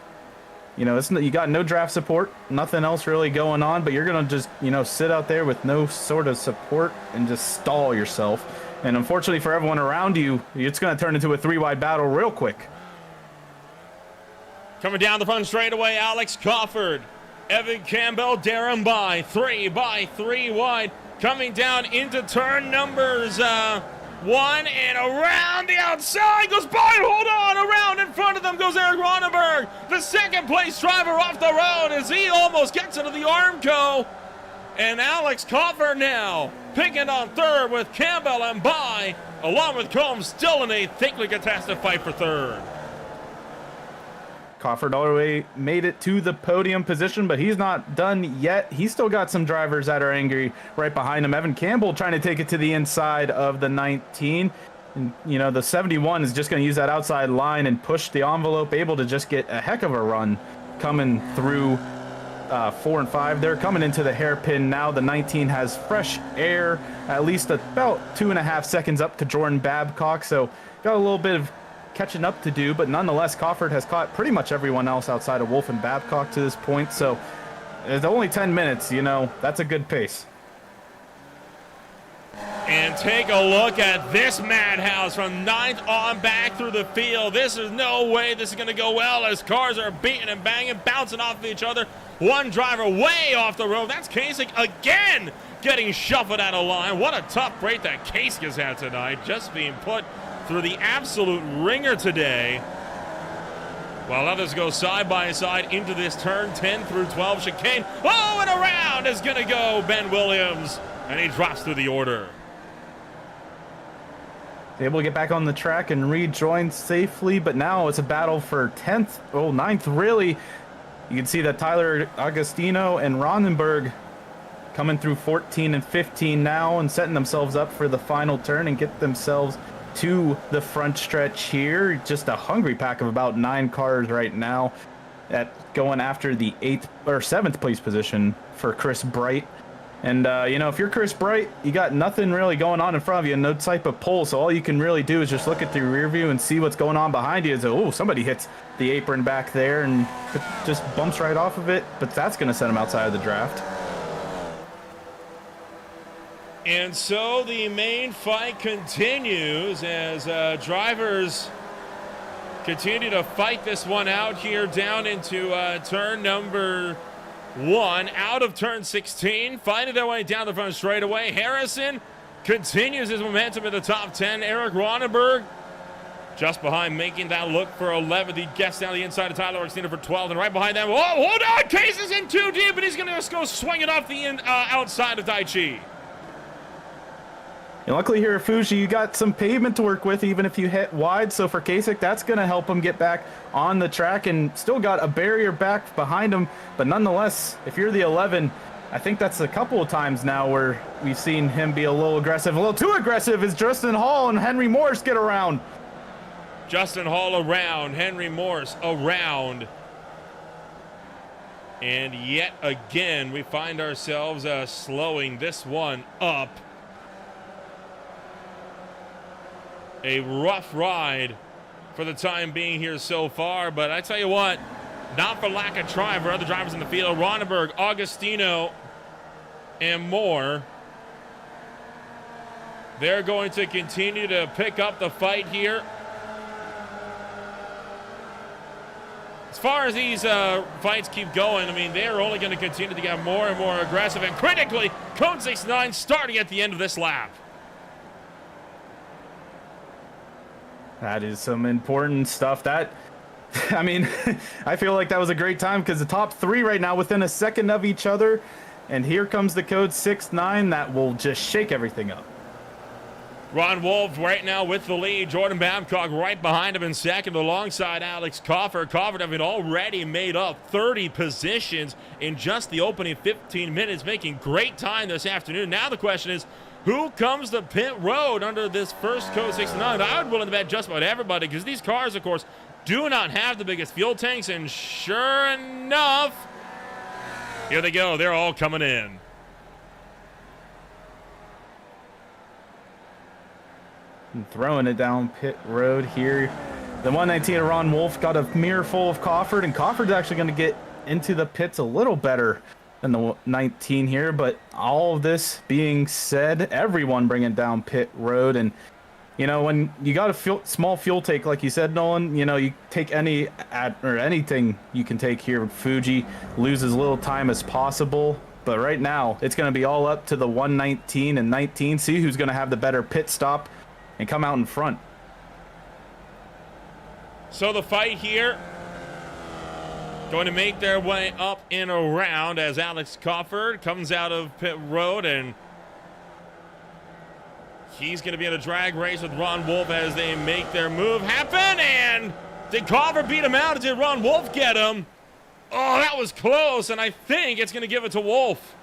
you know, you got no draft support, nothing else really going on, but you're going to just, you know, sit out there with no sort of support and just stall yourself. And unfortunately for everyone around you, it's going to turn into a 3 wide battle real quick. Coming down the front straightaway, Alex Crawford, Evan Campbell, Darren by 3 wide. Coming down into turn numbers 1, and around the outside goes by. Hold on, around in front of them goes Eric Ronenberg, the second place driver off the road as he almost gets into the Armco. And Alex Crawford now picking on third with Campbell and by, along with Combs, still in a thickly contested fight for third. Crawford all the way made it to the podium position, but he's not done yet. He's still got some drivers that are angry right behind him. Evan Campbell trying to take it to the inside of the 19. And, you know, the 71 is just going to use that outside line and push the envelope, able to just get a heck of a run coming through 4 and 5. They're coming into the hairpin now. The 19 has fresh air, at least about 2.5 seconds up to Jordan Babcock. So got a little bit of catching up to do, but nonetheless, Crawford has caught pretty much everyone else outside of Wolf and Babcock to this point. So it's only 10 minutes, you know, that's a good pace. And take a look at this madhouse from 9th on back through the field. This is no way this is going to go well as cars are beating and banging, bouncing off of each other. One driver way off the road. That's Kasich again getting shuffled out of line. What a tough break that Kasich has had tonight, just being put through the absolute ringer today, while others go side by side into this turn 10 through 12 chicane. Oh, and around is going to go Ben Williams, and he drops through the order. Able to get back on the track and rejoin safely, but now it's a battle for 9th really. You can see that Tyler Augustino and Ronenberg coming through 14 and 15 now and setting themselves up for the final turn and get themselves to the front stretch here. Just a hungry pack of about 9 cars right now at going after the 8th or 7th place position for Chris Bright. And, you know, if you're Chris Bright, you got nothing really going on in front of you, no type of pull. So all you can really do is just look at the rear view and see what's going on behind you. Oh, somebody hits the apron back there and just bumps right off of it. But that's going to set him outside of the draft. And so the main fight continues as drivers continue to fight this one out here down into turn number 1, out of turn 16, fighting their way down the front straightaway. Harrison continues his momentum in the top 10. Eric Ronenberg just behind, making that look for 11th. He gets down the inside of Tyler Acinni for 12th, and right behind them, oh, hold on, Case is in too deep, but he's going to just go swinging off the outside of Daichi. And luckily here at Fuji, you got some pavement to work with, even if you hit wide. So for Kasich, that's going to help him get back on the track, and still got a barrier back behind him. But nonetheless, if you're the 11, I think that's a couple of times now where we've seen him be a little aggressive. A little too aggressive as Justin Hall and Henry Morse get around. Justin Hall around, Henry Morse around. And yet again, we find ourselves slowing this one up. A rough ride for the time being here so far, but I tell you what, not for lack of trying for other drivers in the field. Ronenberg, Agostino, and more. They're going to continue to pick up the fight here. As far as these fights keep going, I mean, they're only going to continue to get more and more aggressive, and critically, Code 69 starting at the end of this lap. That is some important stuff. That, I mean, I feel like that was a great time because the top 3 right now within a second of each other. And here comes the Code 69 that will just shake everything up. Ron Wolf right now with the lead. Jordan Babcock right behind him in second alongside Alex Coffer. Coffer having already made up 30 positions in just the opening 15 minutes, making great time this afternoon. Now the question is, who comes to pit road under this first Code 69? I would willing to bet just about everybody, because these cars, of course, do not have the biggest fuel tanks, and sure enough, here they go. They're all coming in. And throwing it down pit road here. The 119 of Ron Wolf got a mirror full of Cofford, and Cofford's actually going to get into the pits a little better than the 19 here. But all of this being said, everyone bringing down pit road. And you know, when you got a small fuel take, like you said, Nolan, you know, you take anything you can take here. Fuji lose as little time as possible. But right now, it's going to be all up to the 119 and 19. See who's going to have the better pit stop and come out in front. So the fight here going to make their way up and around as Alex Cofford comes out of pit road, and he's going to be in a drag race with Ron Wolf as they make their move happen. And did Cofford beat him out, or did Ron Wolf get him? Oh, that was close, and I think it's going to give it to Wolf.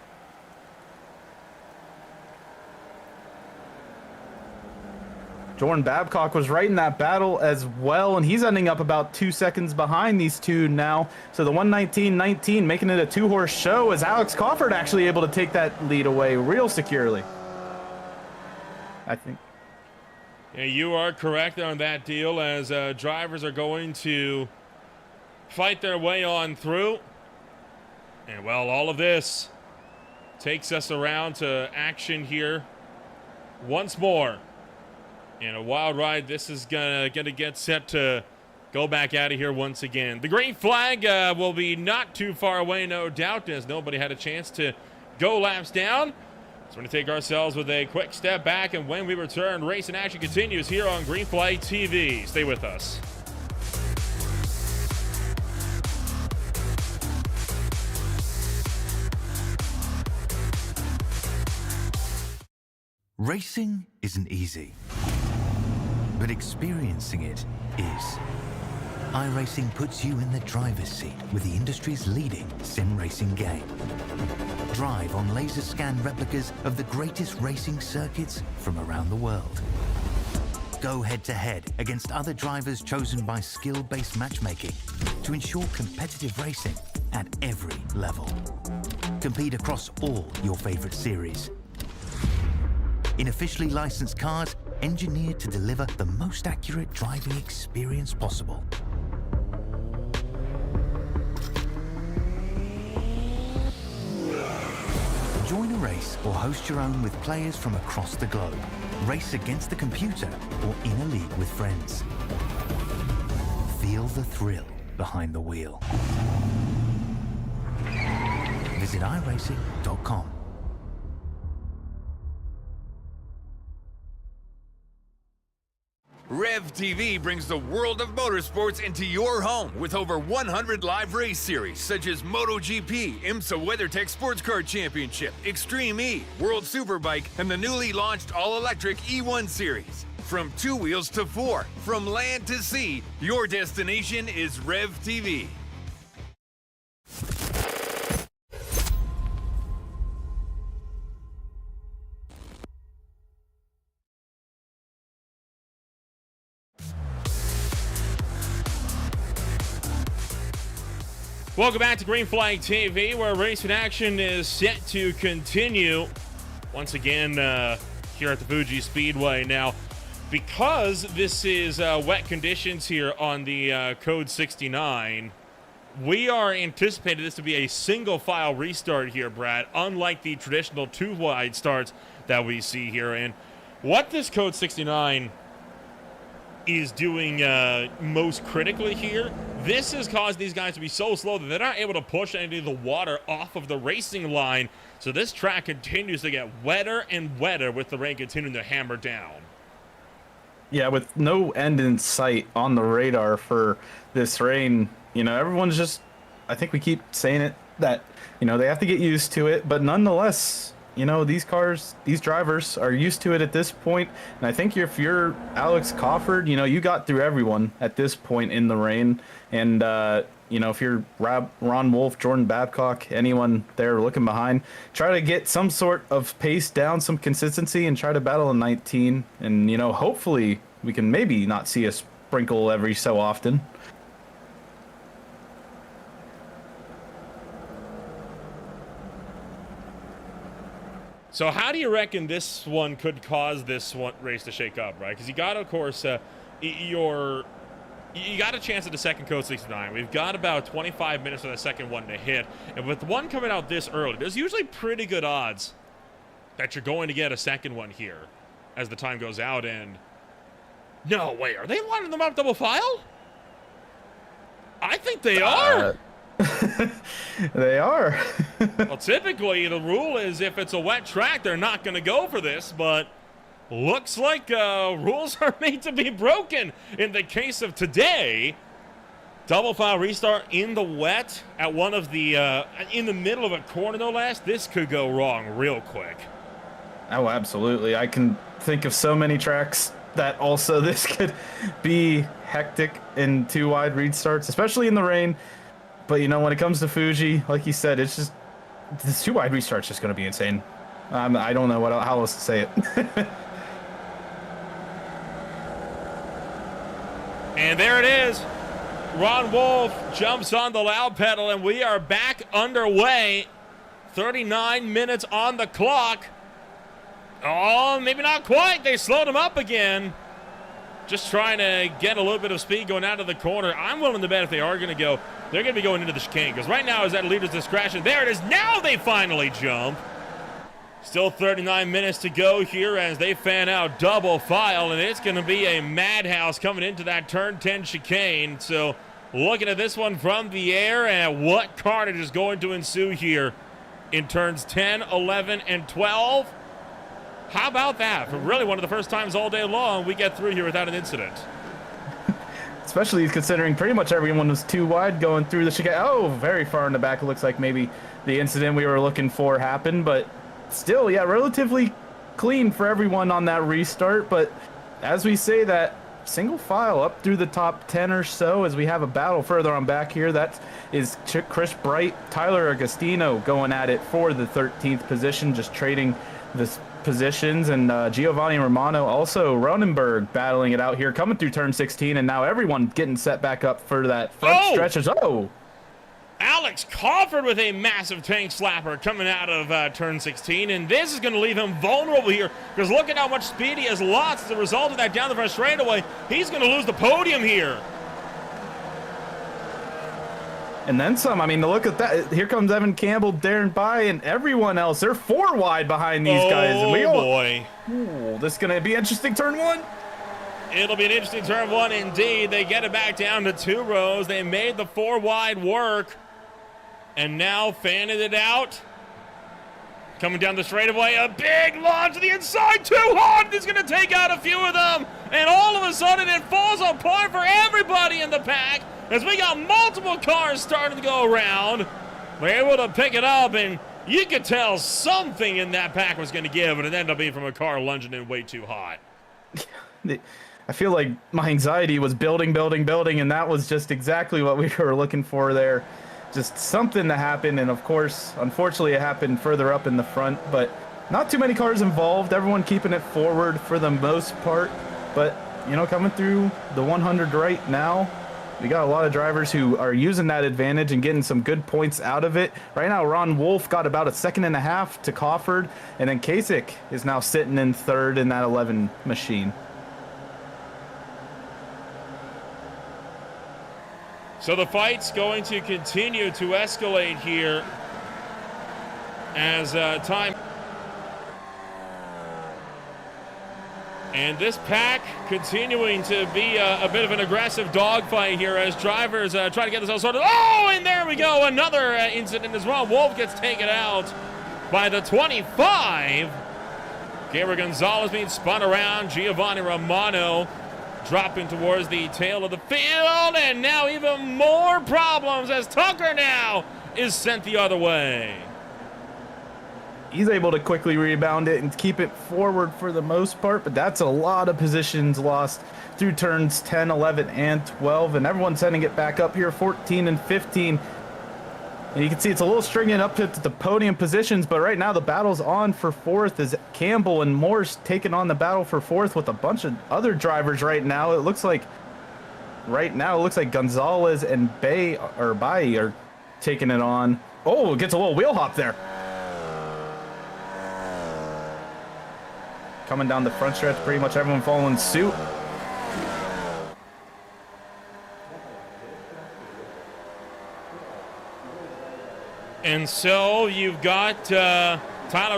Jordan Babcock was right in that battle as well, and he's ending up about 2 seconds behind these two now. So the 119-19 making it a 2-horse show, as Alex Cofford actually able to take that lead away real securely, I think. Yeah, you are correct on that deal, as drivers are going to fight their way on through. And well, all of this takes us around to action here once more. In a wild ride, this is gonna get set to go back out of here once again. The green flag will be not too far away, no doubt, as nobody had a chance to go laps down. So we're gonna take ourselves with a quick step back, and when we return, racing action continues here on Green Flag TV. Stay with us. Racing isn't easy, but experiencing it is. iRacing puts you in the driver's seat with the industry's leading sim racing game. Drive on laser scan replicas of the greatest racing circuits from around the world. Go head-to-head against other drivers chosen by skill-based matchmaking to ensure competitive racing at every level. Compete across all your favorite series. In officially licensed cars, engineered to deliver the most accurate driving experience possible. Join a race or host your own with players from across the globe. Race against the computer or in a league with friends. Feel the thrill behind the wheel. Visit iRacing.com. Rev TV brings the world of motorsports into your home with over 100 live race series such as MotoGP, IMSA WeatherTech Sports Car Championship, Extreme E, World Superbike, and the newly launched all-electric E1 series. From 2 wheels to 4, from land to sea, your destination is Rev TV. Welcome back to Green Flag TV, where racing action is set to continue once again here at the Fuji Speedway. Now, because this is wet conditions here on the Code 69, we are anticipating this to be a single file restart here, Brad, unlike the traditional 2-wide starts that we see here. And what this Code 69 is doing most critically here, this has caused these guys to be so slow that they're not able to push any of the water off of the racing line. So this track continues to get wetter and wetter with the rain continuing to hammer down. Yeah, with no end in sight on the radar for this rain, you know, everyone's just, I think we keep saying it, that, you know, they have to get used to it, but nonetheless, you know, these cars, these drivers are used to it at this point. And I think if you're Alex Cofford, you know, you got through everyone at this point in the rain. And, you know, if you're Ron Wolf, Jordan Babcock, anyone there looking behind, try to get some sort of pace down, some consistency, and try to battle in 19. And, you know, hopefully we can maybe not see a sprinkle every so often. So how do you reckon this one could cause this one race to shake up, right? Because you got, of course, you got a chance at the second Code 69. We've got about 25 minutes for the second one to hit. And with one coming out this early, there's usually pretty good odds that you're going to get a second one here as the time goes out. And no, wait, are they lining them up double file? I think they are. They are. Well, typically the rule is if it's a wet track, they're not going to go for this, but looks like rules are made to be broken in the case of today. Double file restart in the wet at one of the in the middle of a corner, no less. This could go wrong real quick. Oh, absolutely. I can think of so many tracks that also this could be hectic in 2-wide restarts, especially in the rain. But, you know, when it comes to Fuji, like you said, it's just, this 2-wide restart's just going to be insane. I don't know how else to say it. And there it is. Ron Wolf jumps on the loud pedal, and we are back underway. 39 minutes on the clock. Oh, maybe not quite. They slowed him up again. Just trying to get a little bit of speed going out of the corner. I'm willing to bet if they are going to go, they're going to be going into the chicane, because right now is at leader's discretion. There it is. Now they finally jump. Still 39 minutes to go here as they fan out double file, and it's going to be a madhouse coming into that turn 10 chicane. So looking at this one from the air, and what carnage is going to ensue here in turns 10, 11, and 12. How about that? For really one of the first times all day long, we get through here without an incident. Especially considering pretty much everyone was 2-wide going through the chicane. Oh, very far in the back. It looks like maybe the incident we were looking for happened, but still, yeah, relatively clean for everyone on that restart. But as we say that, single file up through the top 10 or so as we have a battle further on back here. That is Chris Bright, Tyler Agostino going at it for the 13th position, just trading the positions, and Giovanni Romano, also Ronenberg, battling it out here, coming through turn 16, and now everyone getting set back up for that front stretch. Alex Crawford with a massive tank slapper coming out of turn 16, and this is going to leave him vulnerable here, because look at how much speed he has lost as a result of that down the front straightaway. He's going to lose the podium here. And then some. I mean, look at that. Here comes Evan Campbell, Darren Bai, and everyone else. They're 4 wide behind these guys. And boy. Ooh, this is going to be interesting turn 1. It'll be an interesting turn 1 indeed. They get it back down to 2 rows. They made the 4 wide work. And now fanning it out. Coming down the straightaway, a big launch to the inside, too hard. He's going to take out a few of them. And all of a sudden, it falls apart for everybody in the pack as we got multiple cars starting to go around. They're able to pick it up, and you could tell something in that pack was going to give, but it ended up being from a car lunging in way too hot. I feel like my anxiety was building, and that was just exactly what we were looking for there. Just something to happen, and of course, unfortunately, it happened further up in the front, but not too many cars involved. Everyone keeping it forward for the most part, but, you know, coming through the 100 right now, we got a lot of drivers who are using that advantage and getting some good points out of it. Right now, Ron Wolf got about a 1.5 seconds to Crawford, and then Kasich is now sitting in 3rd in that 11 machine. So the fight's going to continue to escalate here as time. And this pack continuing to be a bit of an aggressive dogfight here as drivers try to get themselves sorted. Oh, and there we go. Another incident as well. Wolf gets taken out by the 25. Gabriel Gonzalez being spun around. Giovanni Romano dropping towards the tail of the field, and now even more problems as Tucker now is sent the other way. He's able to quickly rebound it and keep it forward for the most part, but that's a lot of positions lost through turns 10, 11, and 12, and everyone's sending it back up here, 14 and 15. And you can see it's a little stringent up to the podium positions, but right now the battle's on for 4th as Campbell and Morse taking on the battle for 4th with a bunch of other drivers right now. It looks like Gonzalez and Bai are taking it on. Oh, it gets a little wheel hop there. Coming down the front stretch, pretty much everyone following suit. And so you've got Tyler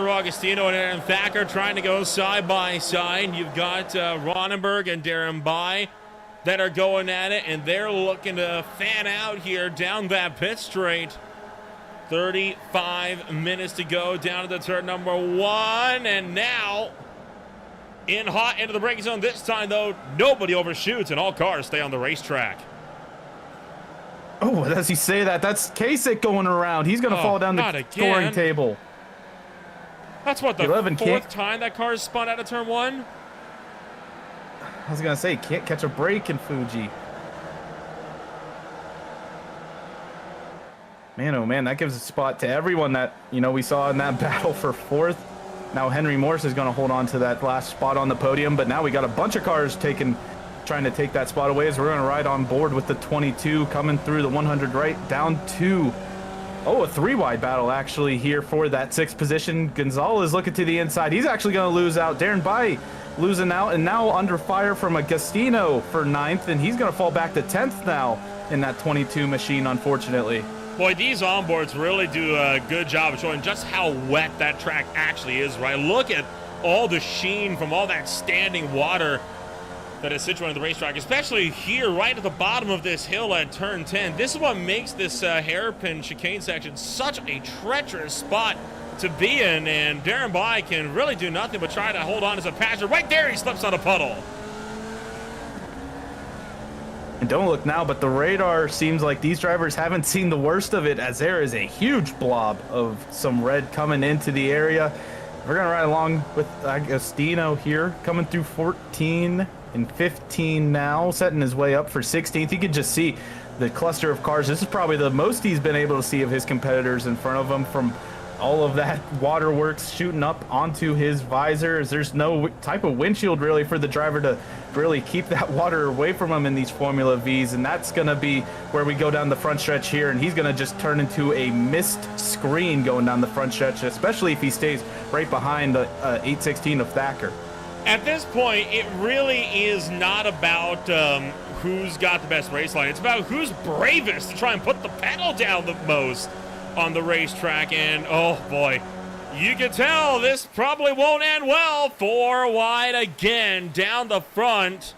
Augustino and Aaron Thacker trying to go side by side. You've got Ronenberg and Darren Bai that are going at it, and they're looking to fan out here down that pit straight. 35 minutes to go down to the turn number 1, and now in hot into the braking zone. This time, though, nobody overshoots, and all cars stay on the racetrack. Oh, as you say that, that's Kasich going around. He's going to fall down the scoring table. That's what, the 4th time that car is spun out of turn 1? I was going to say, can't catch a break in Fuji. Man, oh man, that gives a spot to everyone that, you know, we saw in that battle for 4th. Now Henry Morse is going to hold on to that last spot on the podium, but now we got a bunch of cars trying to take that spot away as we're going to ride on board with the 22 coming through the 100 right down to a 3-wide battle actually here for that 6th position. Gonzalez looking to the inside. He's actually going to lose out. Darren Bai losing out and now under fire from Agostino for 9th, and he's going to fall back to 10th now in that 22 machine, unfortunately. Boy, these onboards really do a good job of showing just how wet that track actually is, right? Look at all the sheen from all that standing water that is situated on the racetrack, especially here right at the bottom of this hill at turn 10. This is what makes this hairpin chicane section such a treacherous spot to be in, and Darren Bai can really do nothing but try to hold on as a passenger. Right there, he slips on a puddle. And don't look now, but the radar seems like these drivers haven't seen the worst of it, as there is a huge blob of some red coming into the area. We're going to ride along with Agostino here, coming through 14 in 15 now, setting his way up for 16th. You can just see the cluster of cars. This is probably the most he's been able to see of his competitors in front of him from all of that waterworks shooting up onto his visors. There's no type of windshield really for the driver to really keep that water away from him in these Formula Vs, and that's going to be where we go down the front stretch here, and he's going to just turn into a mist screen going down the front stretch, especially if he stays right behind 816 of Thacker. At this point, it really is not about who's got the best race line. It's about who's bravest to try and put the pedal down the most on the racetrack. And oh boy, you can tell this probably won't end well. 4 wide again down the front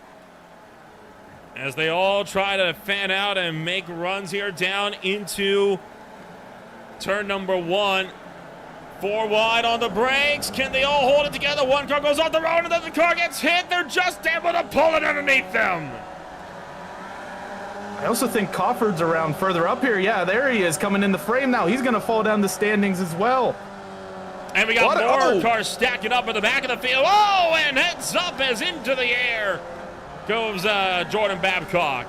as they all try to fan out and make runs here down into turn number 1. 4 wide on the brakes. Can they all hold it together? One car goes off the road and then the car gets hit. They're just able to pull it underneath them. I also think Crawford's around further up here. Yeah, there he is coming in the frame now. He's going to fall down the standings as well. And we got more cars stacking up in the back of the field. Oh, and heads up as into the air goes Jordan Babcock.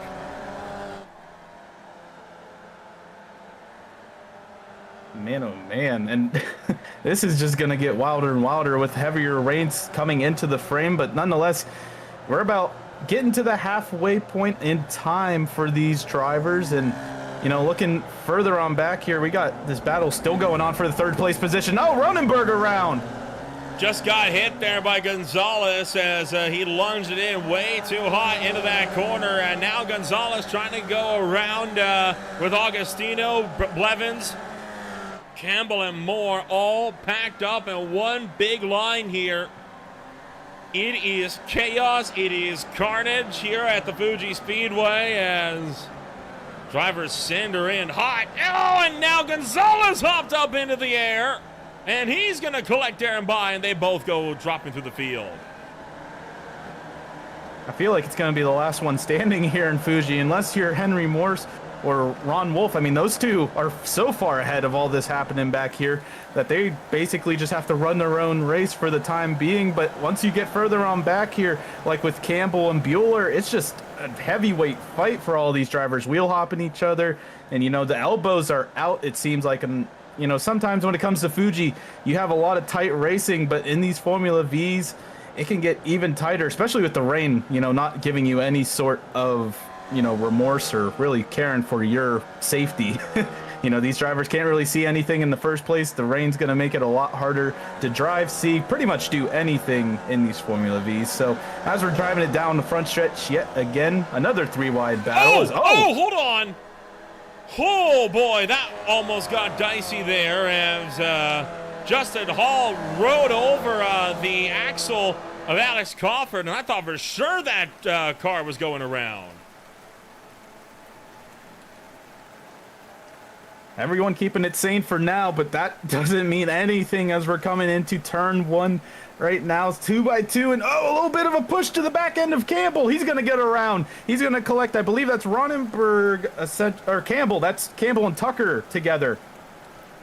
Man, oh man. And this is just going to get wilder and wilder with heavier rains coming into the frame. But nonetheless, we're about getting to the halfway point in time for these drivers. And, you know, looking further on back here, we got this battle still going on for the 3rd place position. Oh, Ronenberg around. Just got hit there by Gonzalez as he lunged it in way too hot into that corner. And now Gonzalez trying to go around with Agostino, Blevins, Campbell, and Moore all packed up in one big line here. It is chaos. It is carnage here at the Fuji Speedway as drivers send her in hot. Oh, and now Gonzalez hopped up into the air, and he's going to collect there and by, and they both go dropping through the field. I feel like it's going to be the last one standing here in Fuji, unless you're Henry Morse or Ron Wolf. I mean, those two are so far ahead of all this happening back here that they basically just have to run their own race for the time being. But once you get further on back here, like with Campbell and Bueller, it's just a heavyweight fight for all these drivers, wheel hopping each other. And, you know, the elbows are out, it seems like. And, you know, sometimes when it comes to Fuji, you have a lot of tight racing, but in these Formula Vs, it can get even tighter, especially with the rain, you know, not giving you any sort of, you know, remorse or really caring for your safety. You know, these drivers can't really see anything in the first place. The rain's going to make it a lot harder to drive, see, pretty much do anything in these Formula Vs. So as we're driving it down the front stretch yet again, another 3 wide battle. Hold on. Oh boy, that almost got dicey there as Justin Hall rode over the axle of Alex Crawford, and I thought for sure that car was going around. Everyone keeping it sane for now, but that doesn't mean anything as we're coming into turn 1 right now. It's 2 by 2, and a little bit of a push to the back end of Campbell. He's going to get around. He's going to collect, I believe that's Ronenberg, or Campbell. That's Campbell and Tucker together.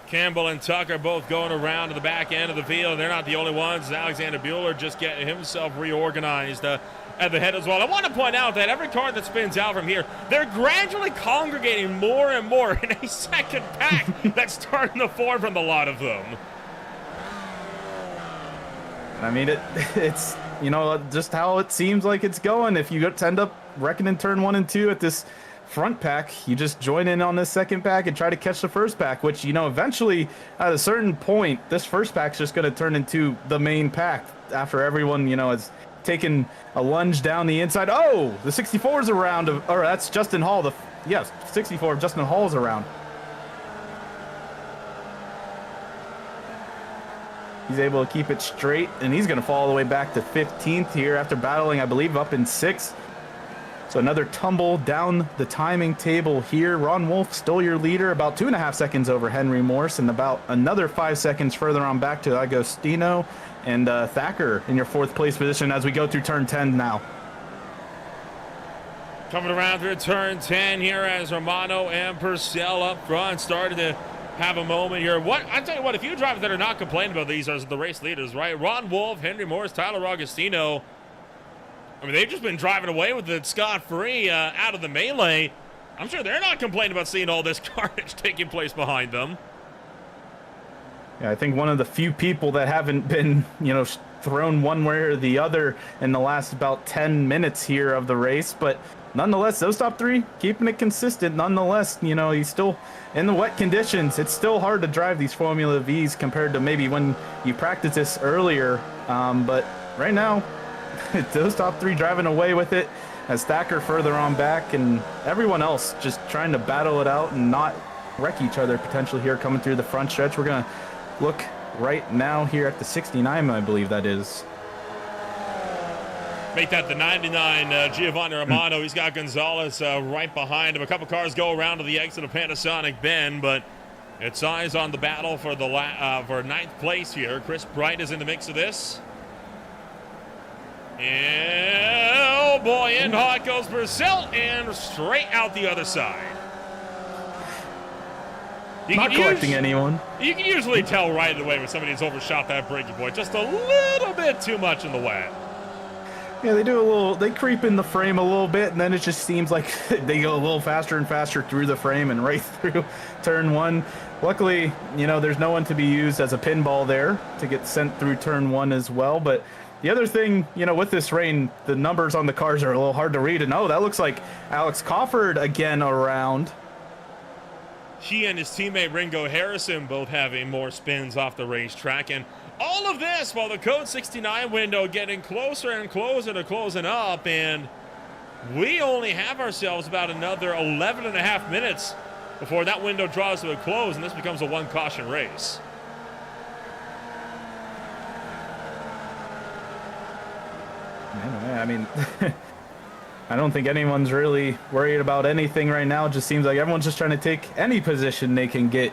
Campbell and Tucker both going around to the back end of the field. They're not the only ones. Alexander Bueller just getting himself reorganized at the head as well. I want to point out that every car that spins out from here, they're gradually congregating more and more in a second pack that's starting to form from a lot of them. I mean, it's, you know, just how it seems like it's going. If you end up wrecking in turn 1 and 2 at this front pack, you just join in on this second pack and try to catch the first pack, which, you know, eventually at a certain point, this first pack's just going to turn into the main pack after everyone, you know, has taken a lunge down the inside. Oh, the 64 is around, or that's Justin Hall. Yes, 64 of Justin Hall's around. He's able to keep it straight, and he's going to fall all the way back to 15th here after battling, I believe, up in 6th. So another tumble down the timing table here. Ron Wolf still your leader, about 2.5 seconds over Henry Morse, and about another 5 seconds further on back to Agostino and Thacker in your 4th place position as we go through turn 10 now. Coming around through turn 10 here as Romano and Purcell up front started to have a moment here. I tell you what, a few drivers that are not complaining about these are the race leaders, right? Ron Wolf, Henry Morse, Tyler Agostino. I mean, they've just been driving away with it scot-free out of the melee. I'm sure they're not complaining about seeing all this carnage taking place behind them. Yeah, I think one of the few people that haven't been, thrown one way or the other in the last about 10 minutes here of the race. But nonetheless, those top three keeping it consistent. Nonetheless, he's still in the wet conditions. It's still hard to drive these Formula Vs compared to maybe when you practiced this earlier. But right now, those top three driving away with it, as Thacker further on back, and everyone else just trying to battle it out and not wreck each other potentially here coming through the front stretch. We're going to look right now here at the 69, I believe that is. Make that the 99, Giovanni Romano. He's got Gonzalez right behind him. A couple cars go around to the exit of Panasonic Bend, but it's eyes on the battle for the for ninth place here. Chris Bright is in the mix of this. And, oh boy, in hot goes Brazil, and straight out the other side. Not collecting anyone. You can usually tell right away when somebody's overshot that braking point just a little bit too much in the wet. Yeah, they creep in the frame a little bit, and then it just seems like they go a little faster and faster through the frame and right through turn one. Luckily, there's no one to be used as a pinball there to get sent through turn one as well. But the other thing, with this rain, the numbers on the cars are a little hard to read. And that looks like Alex Cofford again around. He and his teammate Ringo Harrison both having more spins off the racetrack. And all of this while the Code 69 window getting closer and closer to closing up. And we only have ourselves about another 11 and a half minutes before that window draws to a close, and this becomes a one caution race. I mean, I don't think anyone's really worried about anything right now. It just seems like everyone's just trying to take any position they can get.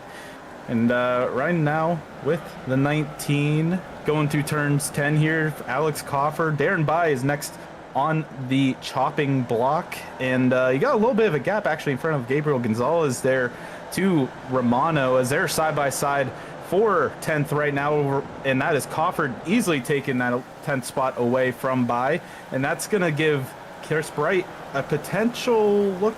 And right now, with the 19 going through turns 10 here, Alex Coffer, Darren Bai is next on the chopping block. And you got a little bit of a gap actually in front of Gabriel Gonzalez there to Romano as they're side by side for 10th right now, and that is Coffer easily taking that 10th spot away from Bai, and that's going to give Chris Bright a potential look.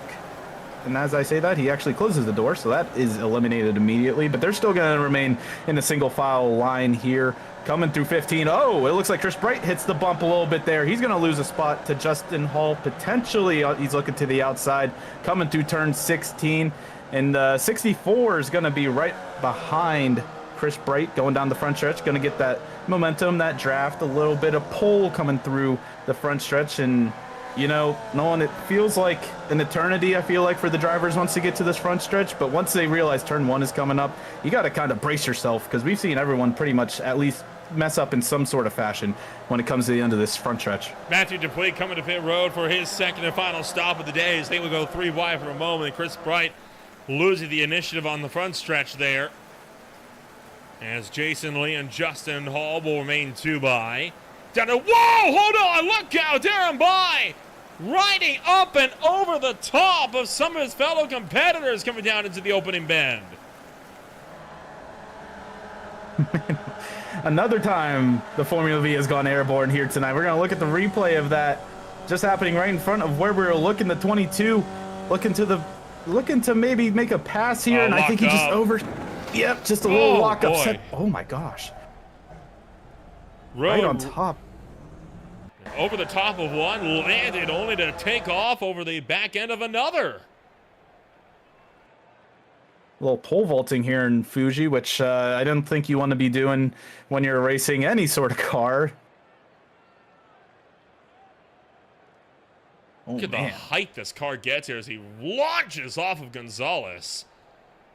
And as I say that, he actually closes the door, so that is eliminated immediately, but they're still going to remain in the single file line here. Coming through 15. Oh, it looks like Chris Bright hits the bump a little bit there. He's going to lose a spot to Justin Hall. Potentially, he's looking to the outside. Coming through turn 16. And 64 is going to be right behind Chris Bright going down the front stretch. Going to get that momentum, that draft, a little bit of pull coming through the front stretch. And, Nolan, it feels like an eternity, I feel like, for the drivers once they get to this front stretch. But once they realize turn one is coming up, you got to kind of brace yourself, because we've seen everyone pretty much at least mess up in some sort of fashion when it comes to the end of this front stretch. Matthew Dupuis coming to pit road for his second and final stop of the day as they will go 3 wide for a moment. And Chris Bright losing the initiative on the front stretch there, as Jason Lee and Justin Hall will remain 2 by. Down to, whoa, hold on, look out, Darren Bai riding up and over the top of some of his fellow competitors coming down into the opening bend. Another time the Formula V has gone airborne here tonight. We're going to look at the replay of that just happening right in front of where we were looking. The 22 looking to maybe make a pass here, and I think he just Yep, just a little lock up. Oh my gosh. Right on top. Over the top of one, landed only to take off over the back end of another. A little pole vaulting here in Fuji, which I don't think you want to be doing when you're racing any sort of car. Look at the height this car gets here as he launches off of Gonzalez.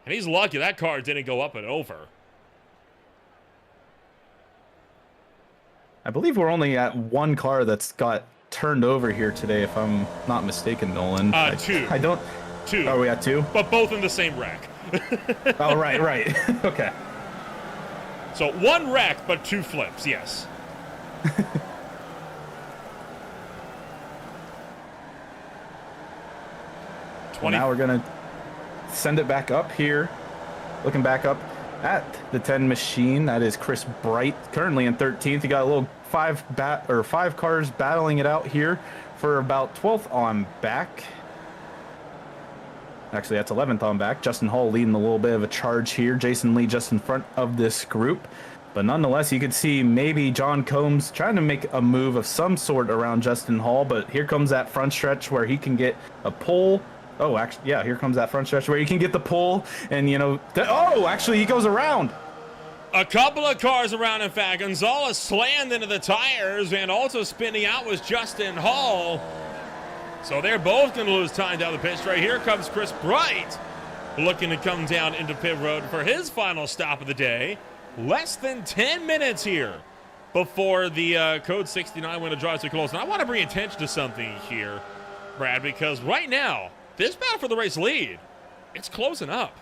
And he's lucky that car didn't go up and over. I believe we're only at one car that's got turned over here today, if I'm not mistaken, Nolan. 2. I don't... 2. Are we at 2? But both in the same wreck. Oh, right. Okay. So 1 wreck, but 2 flips, yes. Well, now we're going to send it back up here. Looking back up at the 10 machine. That is Chris Bright, currently in 13th. He got a little five cars battling it out here for about 12th on back. Actually, that's 11th on back. Justin Hall leading a little bit of a charge here. Jason Lee just in front of this group. But nonetheless, you could see maybe John Combs trying to make a move of some sort around Justin Hall. But here comes that front stretch where he can get a pull. Oh, actually, yeah, here comes that front stretch where you can get the pull. And, you know, actually, he goes around. A couple of cars around, in fact. Gonzalez slammed into the tires, and also spinning out was Justin Hall. So they're both going to lose time down the pit straight. Here comes Chris Bright looking to come down into pit road for his final stop of the day. Less than 10 minutes here before the Code 69 window drives to close. And I want to bring attention to something here, Brad, because right now, this battle for the race lead, it's closing up.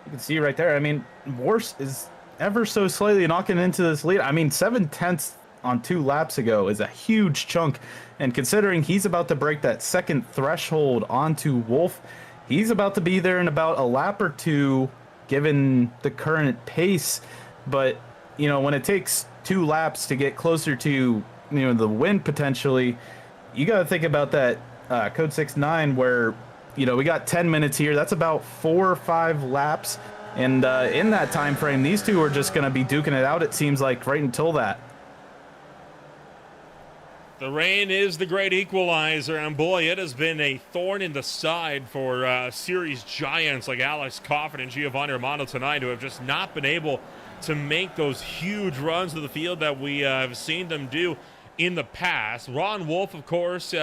You can see right there, I mean, Morse is ever so slightly knocking into this lead. I mean, 7/10 on 2 laps ago is a huge chunk. And considering he's about to break that second threshold onto Wolf, he's about to be there in about a lap or two, given the current pace. But, you know, when it takes 2 laps to get closer to, you know, the win potentially, you got to think about that Code 69 where, you know, we got 10 minutes here. That's about 4 or 5 laps. And in that time frame, these two are just going to be duking it out, it seems like, right until that. The rain is the great equalizer, and boy, it has been a thorn in the side for series giants like Alex Coffin and Giovanni Romano tonight, who have just not been able to make those huge runs to the field that we have seen them do in the past. Ron Wolf, of course,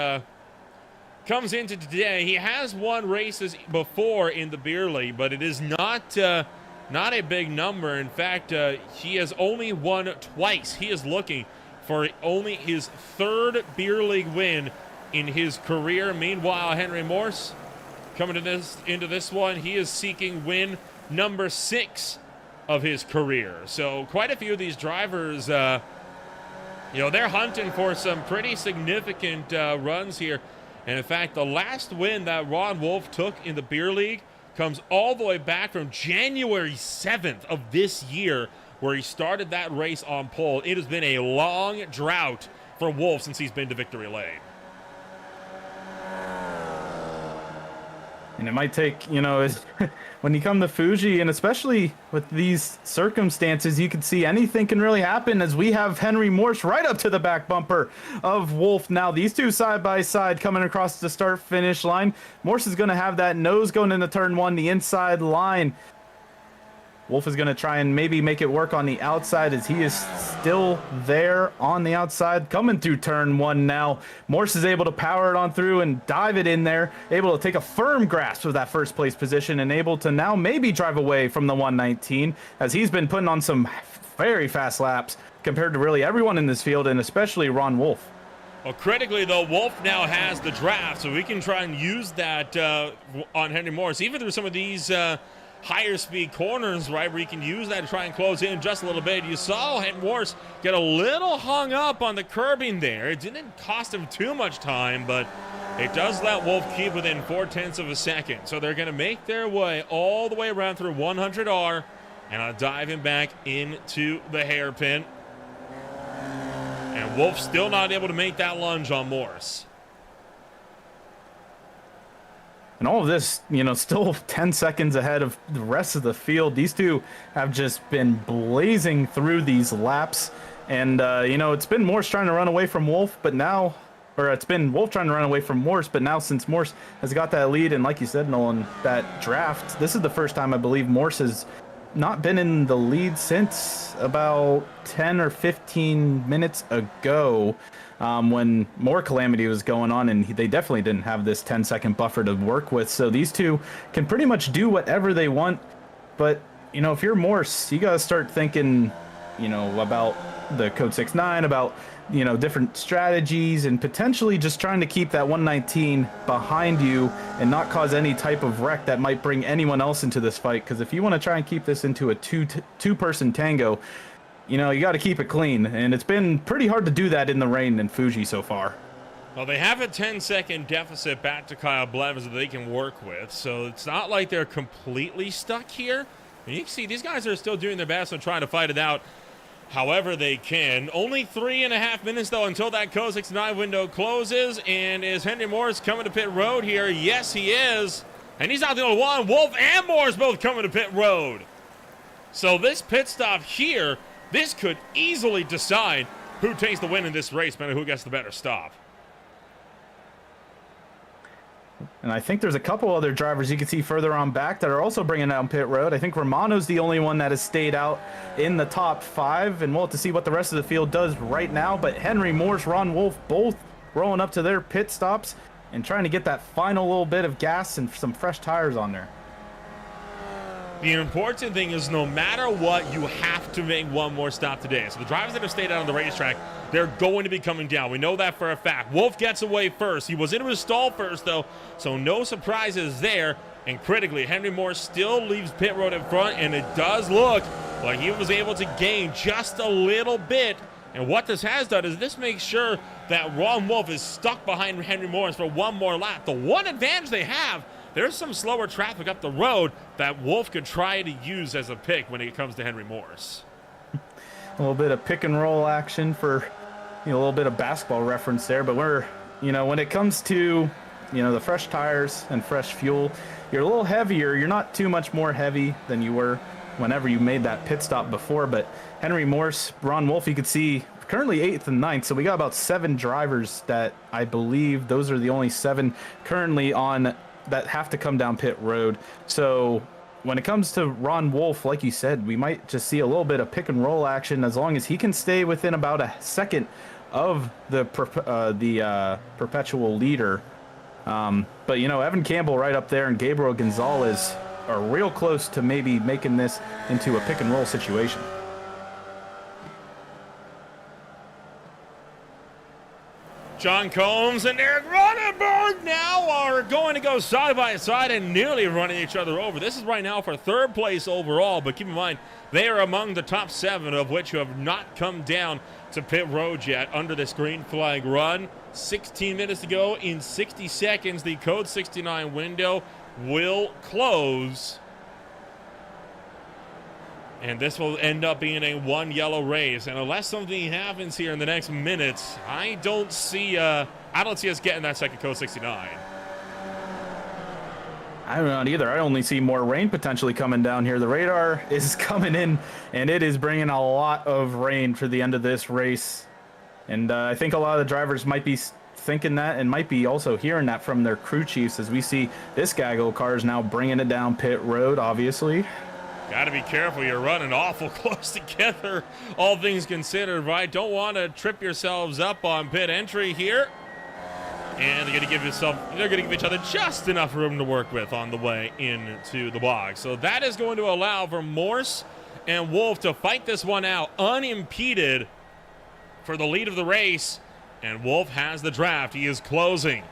comes into today. He has won races before in the beer league, but it is not a big number. In fact, he has only won twice. He is looking for only his 3rd beer league win in his career. Meanwhile, Henry Morse coming into this one, he is seeking win number 6 of his career. So quite a few of these drivers, you know, they're hunting for some pretty significant runs here. And in fact, the last win that Ron Wolf took in the beer league comes all the way back from January 7th of this year, where he started that race on pole. It has been a long drought for Wolf since he's been to victory lane. And it might take, you know, when you come to Fuji, and especially with these circumstances, you can see anything can really happen, as we have Henry Morse right up to the back bumper of Wolf now. These two side by side coming across the start finish line. Morse is going to have that nose going into turn 1, the inside line. Wolf is going to try and maybe make it work on the outside, as he is still there on the outside. Coming through turn 1 now. Morse is able to power it on through and dive it in there. Able to take a firm grasp of that first place position and able to now maybe drive away from the 119, as he's been putting on some very fast laps compared to really everyone in this field, and especially Ron Wolf. Well, critically, though, Wolf now has the draft, so we can try and use that on Henry Morse, even through some of these higher speed corners, right, where you can use that to try and close in just a little bit. You saw Henry Morse get a little hung up on the curbing there. It didn't cost him too much time, but it does let Wolf keep within 0.4 of a second. So they're going to make their way all the way around through 100R and diving back into the hairpin. And Wolf still not able to make that lunge on Morse. And all of this, you know, still 10 seconds ahead of the rest of the field. These two have just been blazing through these laps. And, you know, it's been Morse trying to run away from Wolf, but now, or it's been Wolf trying to run away from Morse, but now since Morse has got that lead, and like you said, Nolan, that draft, this is the first time I believe Morse has not been in the lead since about 10 or 15 minutes ago. When more calamity was going on, and they definitely didn't have this 10-second buffer to work with. So these two can pretty much do whatever they want. But, you know, if you're Morse, you got to start thinking, you know, about the Code 69, about, you know, different strategies, and potentially just trying to keep that 119 behind you and not cause any type of wreck that might bring anyone else into this fight. Because if you want to try and keep this into a two-person tango, you know, you got to keep it clean, and it's been pretty hard to do that in the rain in Fuji so far. Well, they have a 10-second deficit back to Kyle Blevins that they can work with, so it's not like they're completely stuck here. And you can see these guys are still doing their best and trying to fight it out. however they can. Only 3.5 minutes, though, until that Code 69 window closes. And is Henry Morris coming to pit road here? Yes, he is. And he's not the only one. Wolf and Morris both coming to pit road. So this pit stop here, this could easily decide who takes the win in this race, man, who gets the better stop. And I think there's a couple other drivers you can see further on back that are also bringing down pit road. I think Romano's the only one that has stayed out in the top 5, and we'll have to see what the rest of the field does right now. But Henry Morris, Ron Wolf, both rolling up to their pit stops and trying to get that final little bit of gas and some fresh tires on there. The important thing is no matter what, you have to make one more stop today. So the drivers that have stayed out on the racetrack, they're going to be coming down. We know that for a fact. Wolf gets away first. He was into his stall first, though, so no surprises there. And critically, Henry Moore still leaves pit road in front, and it does look like he was able to gain just a little bit. And what this has done is this makes sure that Ron Wolf is stuck behind Henry Morris for one more lap. The one advantage they have, there's some slower traffic up the road that Wolf could try to use as a pick when it comes to Henry Morris. A little bit of pick and roll action for, a little bit of basketball reference there. But we're, when it comes to, the fresh tires and fresh fuel, you're a little heavier. You're not too much more heavy than you were whenever you made that pit stop before. But Henry Morris, Ron Wolf, you could see currently 8th and 9th. So we got about 7 drivers that I believe those are the only 7 currently on that have to come down pit road. So when it comes to Ron Wolf, like you said, we might just see a little bit of pick and roll action as long as he can stay within about a second of the perpetual leader. But Evan Campbell right up there and Gabriel Gonzalez are real close to maybe making this into a pick and roll situation. John Combs and Eric Ronenberg now are going to go side by side and nearly running each other over. This is right now for 3rd place overall, but keep in mind, they are among the top 7 of which who have not come down to pit road yet under this green flag run. 16 minutes to go. In 60 seconds, the Code 69 window will close. And this will end up being a 1 yellow race. And unless something happens here in the next minutes, I don't see us getting that second Code 69. I don't know either. I only see more rain potentially coming down here. The radar is coming in, and it is bringing a lot of rain for the end of this race. And I think a lot of the drivers might be thinking that and might be also hearing that from their crew chiefs as we see this gaggle of cars now bringing it down pit road, obviously. Got to be careful. You're running awful close together, all things considered, right? Don't want to trip yourselves up on pit entry here. And they're going to give each other just enough room to work with on the way into the box. So that is going to allow for Morse and Wolf to fight this one out unimpeded for the lead of the race. And Wolf has the draft. He is closing.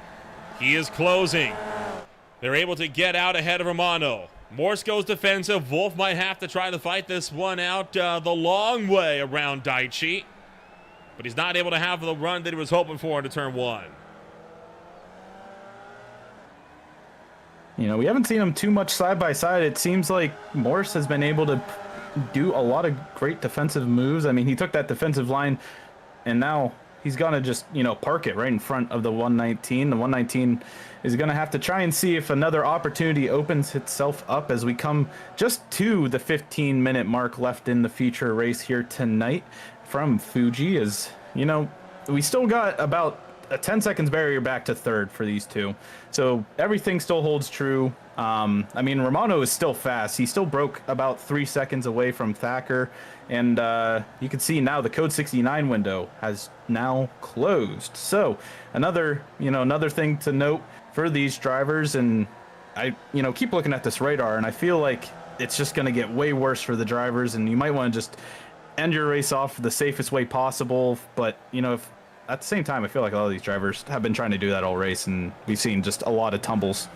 They're able to get out ahead of Romano. Morse goes defensive. Wolf might have to try to fight this one out the long way around Daichi. But he's not able to have the run that he was hoping for into turn 1. We haven't seen them too much side by side. It seems like Morse has been able to do a lot of great defensive moves. I mean, he took that defensive line, and now he's going to just, park it right in front of the 119. The 119 is going to have to try and see if another opportunity opens itself up as we come just to the 15-minute mark left in the feature race here tonight from Fuji. As, we still got about a 10 seconds barrier back to 3rd for these two. So everything still holds true. I mean, Romano is still fast. He still broke about 3 seconds away from Thacker. And you can see now the Code 69 window has now closed. So another thing to note for these drivers. And I, keep looking at this radar, and I feel like it's just going to get way worse for the drivers. And you might want to just end your race off the safest way possible. But, if at the same time, I feel like a lot of these drivers have been trying to do that all race, and we've seen just a lot of tumbles.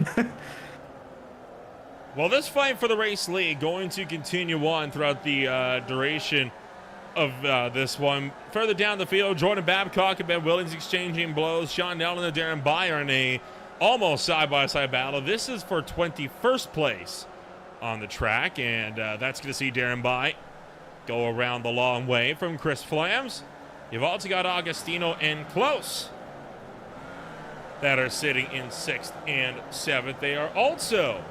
Well, this fight for the race lead going to continue on throughout the duration of this one. Further down the field, Jordan Babcock and Ben Williams exchanging blows. Sean Nolan and Darren Byer in a almost side-by-side battle. This is for 21st place on the track, and that's going to see Darren Byer go around the long way from Chris Flams. You've also got Agostino and Close that are sitting in 6th and 7th. They are also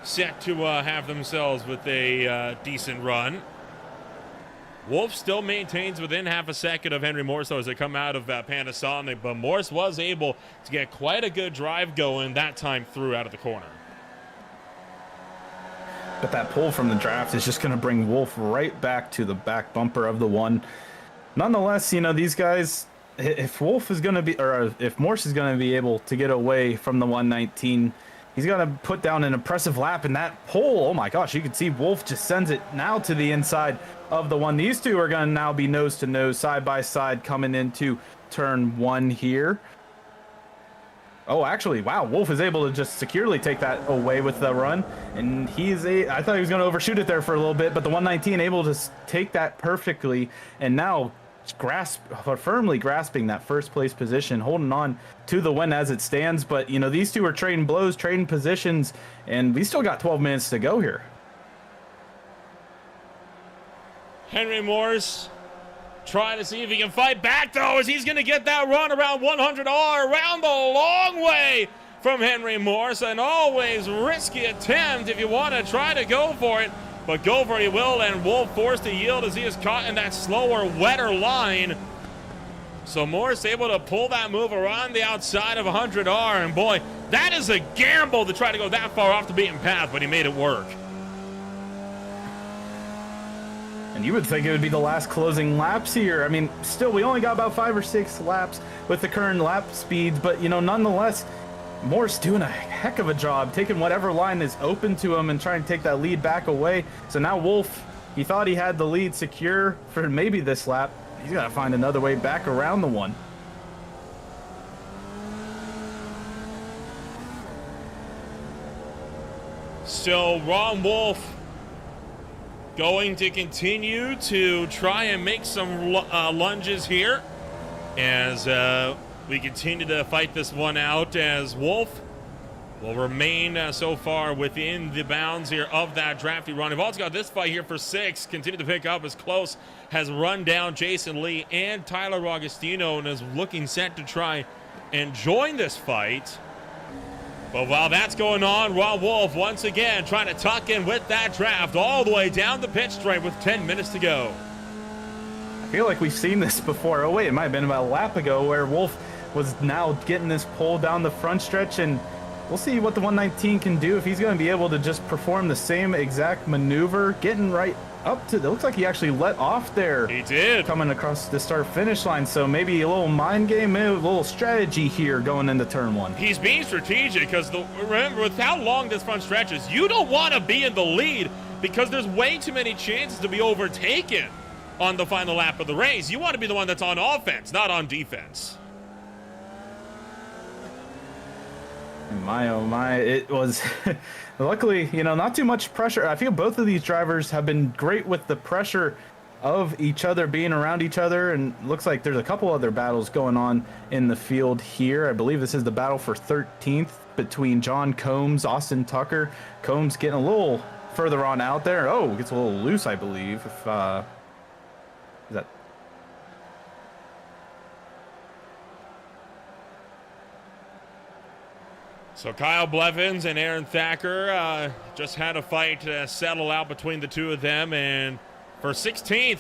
set to have themselves with a decent run. Wolf still maintains within half a second of Henry Morse as they come out of Panasonic, but Morse was able to get quite a good drive going that time through out of the corner. But that pull from the draft is just going to bring Wolf right back to the back bumper of the one. Nonetheless, you know, these guys, if Wolf is going to be, or if Morse is going to be able to get away from the 119, he's going to put down an impressive lap. And that pull, oh my gosh, you can see Wolf just sends it now to the inside of the one. These two are going to now be nose to nose, side by side, coming into turn 1 here. Oh, actually, wow, Wolf is able to just securely take that away with the run. And I thought he was going to overshoot it there for a little bit, but the 119 able to take that perfectly. And now firmly grasping that first place position, holding on to the win as it stands. But, you know, these two are trading blows, trading positions, and we still got 12 minutes to go here. Henry Morse trying to see if he can fight back, though, as he's going to get that run around 100R around the long way from Henry Morse. An always risky attempt if you want to try to go for it, but go for it he will, and Wolf forced to yield as he is caught in that slower, wetter line. So Morse able to pull that move around the outside of 100R, and boy, that is a gamble to try to go that far off the beaten path, but he made it work. And you would think it would be the last closing laps here. I mean, still, we only got about 5 or 6 laps with the current lap speeds, but, you know, nonetheless, Morse doing a heck of a job taking whatever line is open to him and trying to take that lead back away. So now Wolf, he thought he had the lead secure for maybe this lap. He's got to find another way back around the one. So Ron Wolf going to continue to try and make some lunges here as we continue to fight this one out, as Wolf will remain so far within the bounds here of that drafty run. We've also got this fight here for 6. Continue to pick up as Close has run down Jason Lee and Tyler Augustino and is looking set to try and join this fight. But while that's going on, Ron Wolf once again trying to tuck in with that draft all the way down the pit straight with 10 minutes to go. I feel like we've seen this before. Oh wait, it might have been about a lap ago where Wolf was now getting this pull down the front stretch, and we'll see what the 119 can do if he's going to be able to just perform the same exact maneuver, getting right up to, it looks like he actually let off there. He did. Coming across the start finish line, so maybe a little mind game, maybe a little strategy here going into turn 1. He's being strategic because remember, with how long this front stretch is, you don't want to be in the lead because there's way too many chances to be overtaken on the final lap of the race. You want to be the one that's on offense, not on defense. My oh my, it was luckily, you know, not too much pressure. I feel both of these drivers have been great with the pressure of each other, being around each other, and looks like there's a couple other battles going on in the field here. I believe this is the battle for 13th between John Combs, Austin Tucker. Combs getting a little further on out there. Oh, gets a little loose, I believe. If is that? So Kyle Blevins and Aaron Thacker just had a fight settle out between the two of them, and for 16th,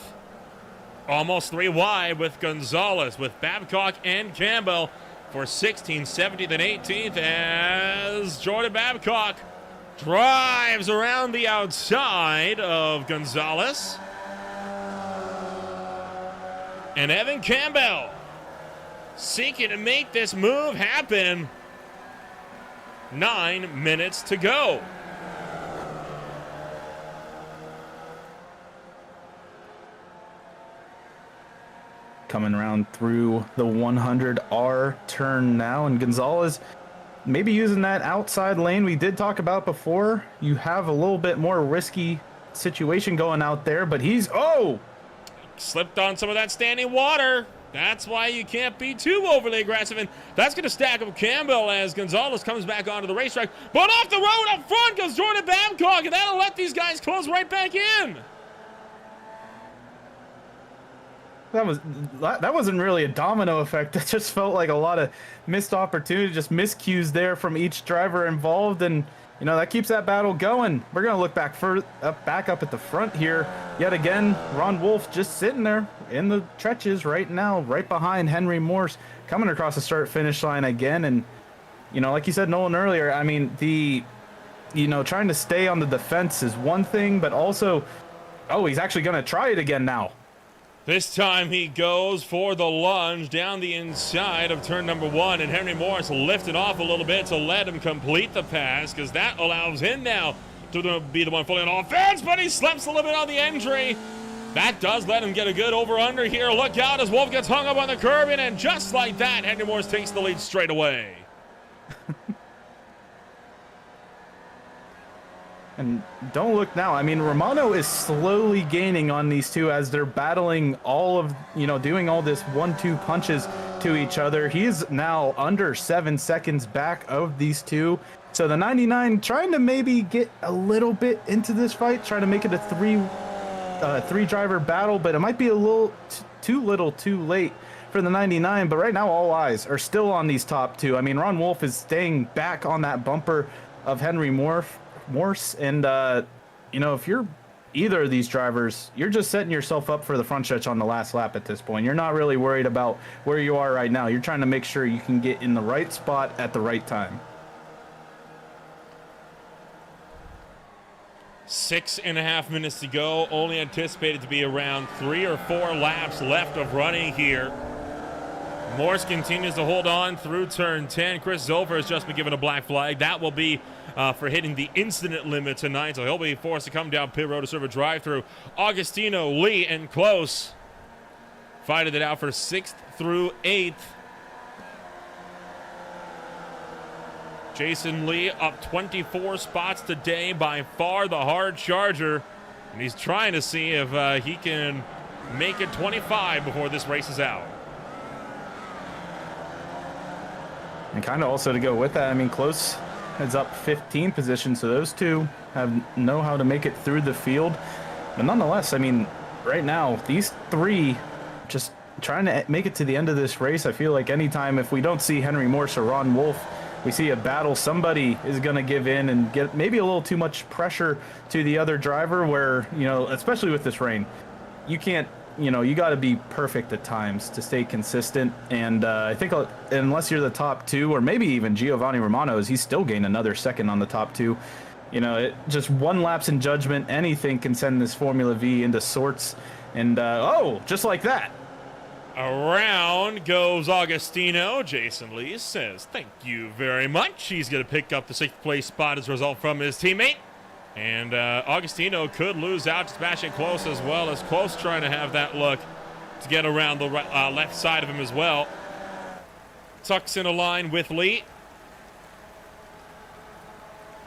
almost 3 wide with Gonzalez, with Babcock and Campbell for 16th, 17th, and 18th, as Jordan Babcock drives around the outside of Gonzalez. And Evan Campbell seeking to make this move happen. 9 minutes to go. Coming around through the 100R turn now, and Gonzalez maybe using that outside lane we did talk about before. You have a little bit more risky situation going out there, but he's, oh! Slipped on some of that standing water. That's why you can't be too overly aggressive, and that's going to stack up Campbell as Gonzalez comes back onto the racetrack. But off the road up front goes Jordan Babcock, and that'll let these guys close right back in. That wasn't really a domino effect. That just felt like a lot of missed opportunity, just miscues there from each driver involved, and you know that keeps that battle going. We're gonna look back up at the front here yet again. Ron Wolf just sitting there in the trenches right now, right behind Henry Morse, coming across the start-finish line again. And you know, like you said, Nolan, earlier, I mean, trying to stay on the defense is one thing, but also, oh, he's actually gonna try it again now. This time he goes for the lunge down the inside of turn number 1, and Henry Morris lifted off a little bit to let him complete the pass, because that allows him now to be the one fully on offense, but he slips a little bit on the entry. That does let him get a good over-under here. Look out as Wolf gets hung up on the curb, and just like that, Henry Morris takes the lead straight away. And don't look now. I mean, Romano is slowly gaining on these two as they're battling doing all this 1-2 punches to each other. He is now under 7 seconds back of these two. So the 99 trying to maybe get a little bit into this fight, trying to make it a three driver battle, but it might be a little too late for the 99. But right now, all eyes are still on these top two. I mean, Ron Wolf is staying back on that bumper of Henry Morse, and if you're either of these drivers, you're just setting yourself up for the front stretch on the last lap at this point. You're not really worried about where you are right now. You're trying to make sure you can get in the right spot at the right time. 6.5 minutes to go. Only anticipated to be around 3 or 4 laps left of running here. Morse continues to hold on through turn 10. Chris Zolfer has just been given a black flag. That will be for hitting the incident limit tonight, so he'll be forced to come down pit road to serve a drive-through. Augustino, Lee, and Close fighting it out for 6th through 8th. Jason Lee up 24 spots today, by far the hard charger, and he's trying to see if he can make it 25 before this race is out. And kind of also to go with that, I mean, Close heads up 15 position, so those two know how to make it through the field. But nonetheless, I mean, right now, these three just trying to make it to the end of this race. I feel like anytime, if we don't see Henry Morse or Ron Wolf, we see a battle, somebody is going to give in and get maybe a little too much pressure to the other driver where, especially with this rain, you can't, you got to be perfect at times to stay consistent. And I think unless you're the top two, or maybe even Giovanni Romano, he's still gained another second on the top two. Just one lapse in judgment, anything can send this Formula V into sorts. And, just like that. Around goes Augustino. Jason Lee says, thank you very much. He's going to pick up the 6th place spot as a result from his teammate. And Augustino could lose out to Sebastian Close, as well as Close trying to have that look to get around the left side of him as well. Tucks in a line with Lee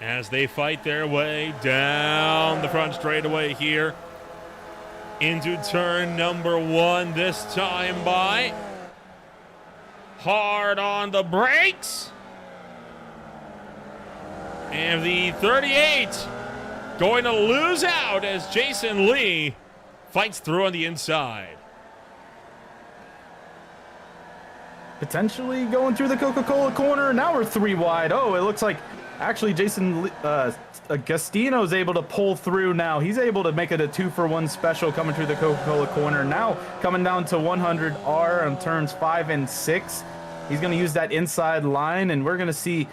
as they fight their way down the front straightaway here into turn number 1, this time by hard on the brakes. And the 38 going to lose out as Jason Lee fights through on the inside. Potentially going through the Coca-Cola corner. Now we're 3 wide. Oh, it looks like actually Jason Agostino's able to pull through now. He's able to make it a 2-for-1 special coming through the Coca-Cola corner. Now coming down to 100R on turns 5 and 6. He's going to use that inside line, and we're going to see,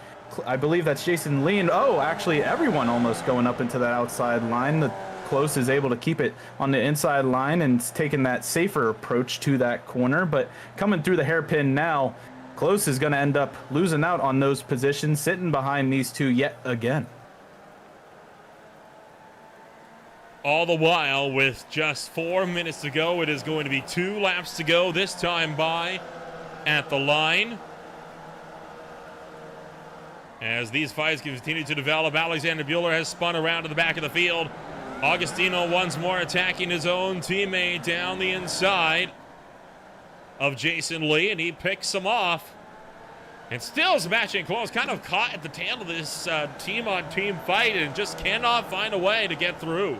I believe that's Jason Lee. And actually everyone almost going up into that outside line. The Close is able to keep it on the inside line and taking that safer approach to that corner. But coming through the hairpin now, Close is going to end up losing out on those positions, sitting behind these two yet again. All the while, with just 4 minutes to go, it is going to be 2 laps to go, this time by at the line. As these fights continue to develop, Alexander Bueller has spun around to the back of the field. Augustino once more attacking his own teammate down the inside. of Jason Lee, and he picks him off. And still smashing close, kind of caught at the tail of this team-on-team fight and just cannot find a way to get through.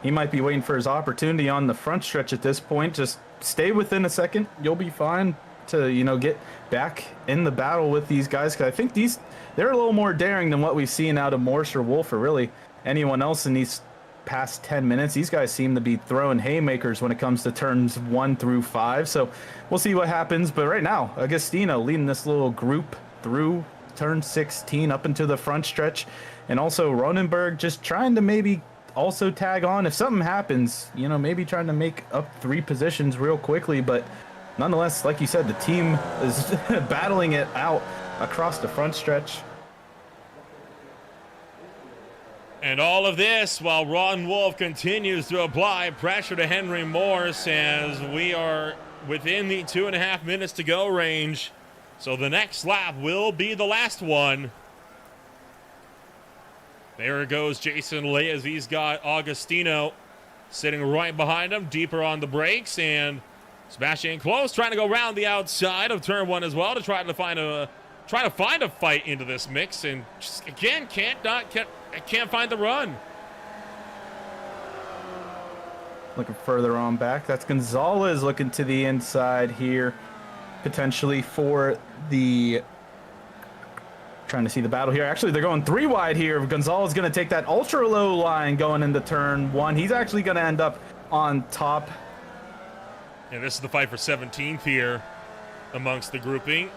He might be waiting for his opportunity on the front stretch at this point. Just stay within a second. You'll be fine to, you know, get back in the battle with these guys. Because I think they're a little more daring than what we've seen out of Morse or Wolf or really anyone else in these past 10 minutes. These guys seem to be throwing haymakers when it comes to turns 1 through 5. So we'll see what happens. But right now, Agostino leading this little group through turn 16 up into the front stretch. And also Ronenberg just trying to maybe also tag on. If something happens, you know, maybe trying to make up 3 positions real quickly. But nonetheless, like you said, the team is battling it out across the front stretch. And all of this while Ron Wolf continues to apply pressure to Henry Morse as we are within the 2.5 minutes to go range. So the next lap will be the last one. There goes Jason Lee as he's got Agostino sitting right behind him, deeper on the brakes and smashing close, trying to go around the outside of turn 1 as well to try to find a fight into this mix, and just again can't find the run. Looking further on back, that's Gonzalez looking to the inside here, potentially for the, trying to see the battle here. Actually, they're going 3 wide here. Gonzalez going to take that ultra low line going into turn 1. He's actually going to end up on top. And this is the fight for 17th here amongst the grouping.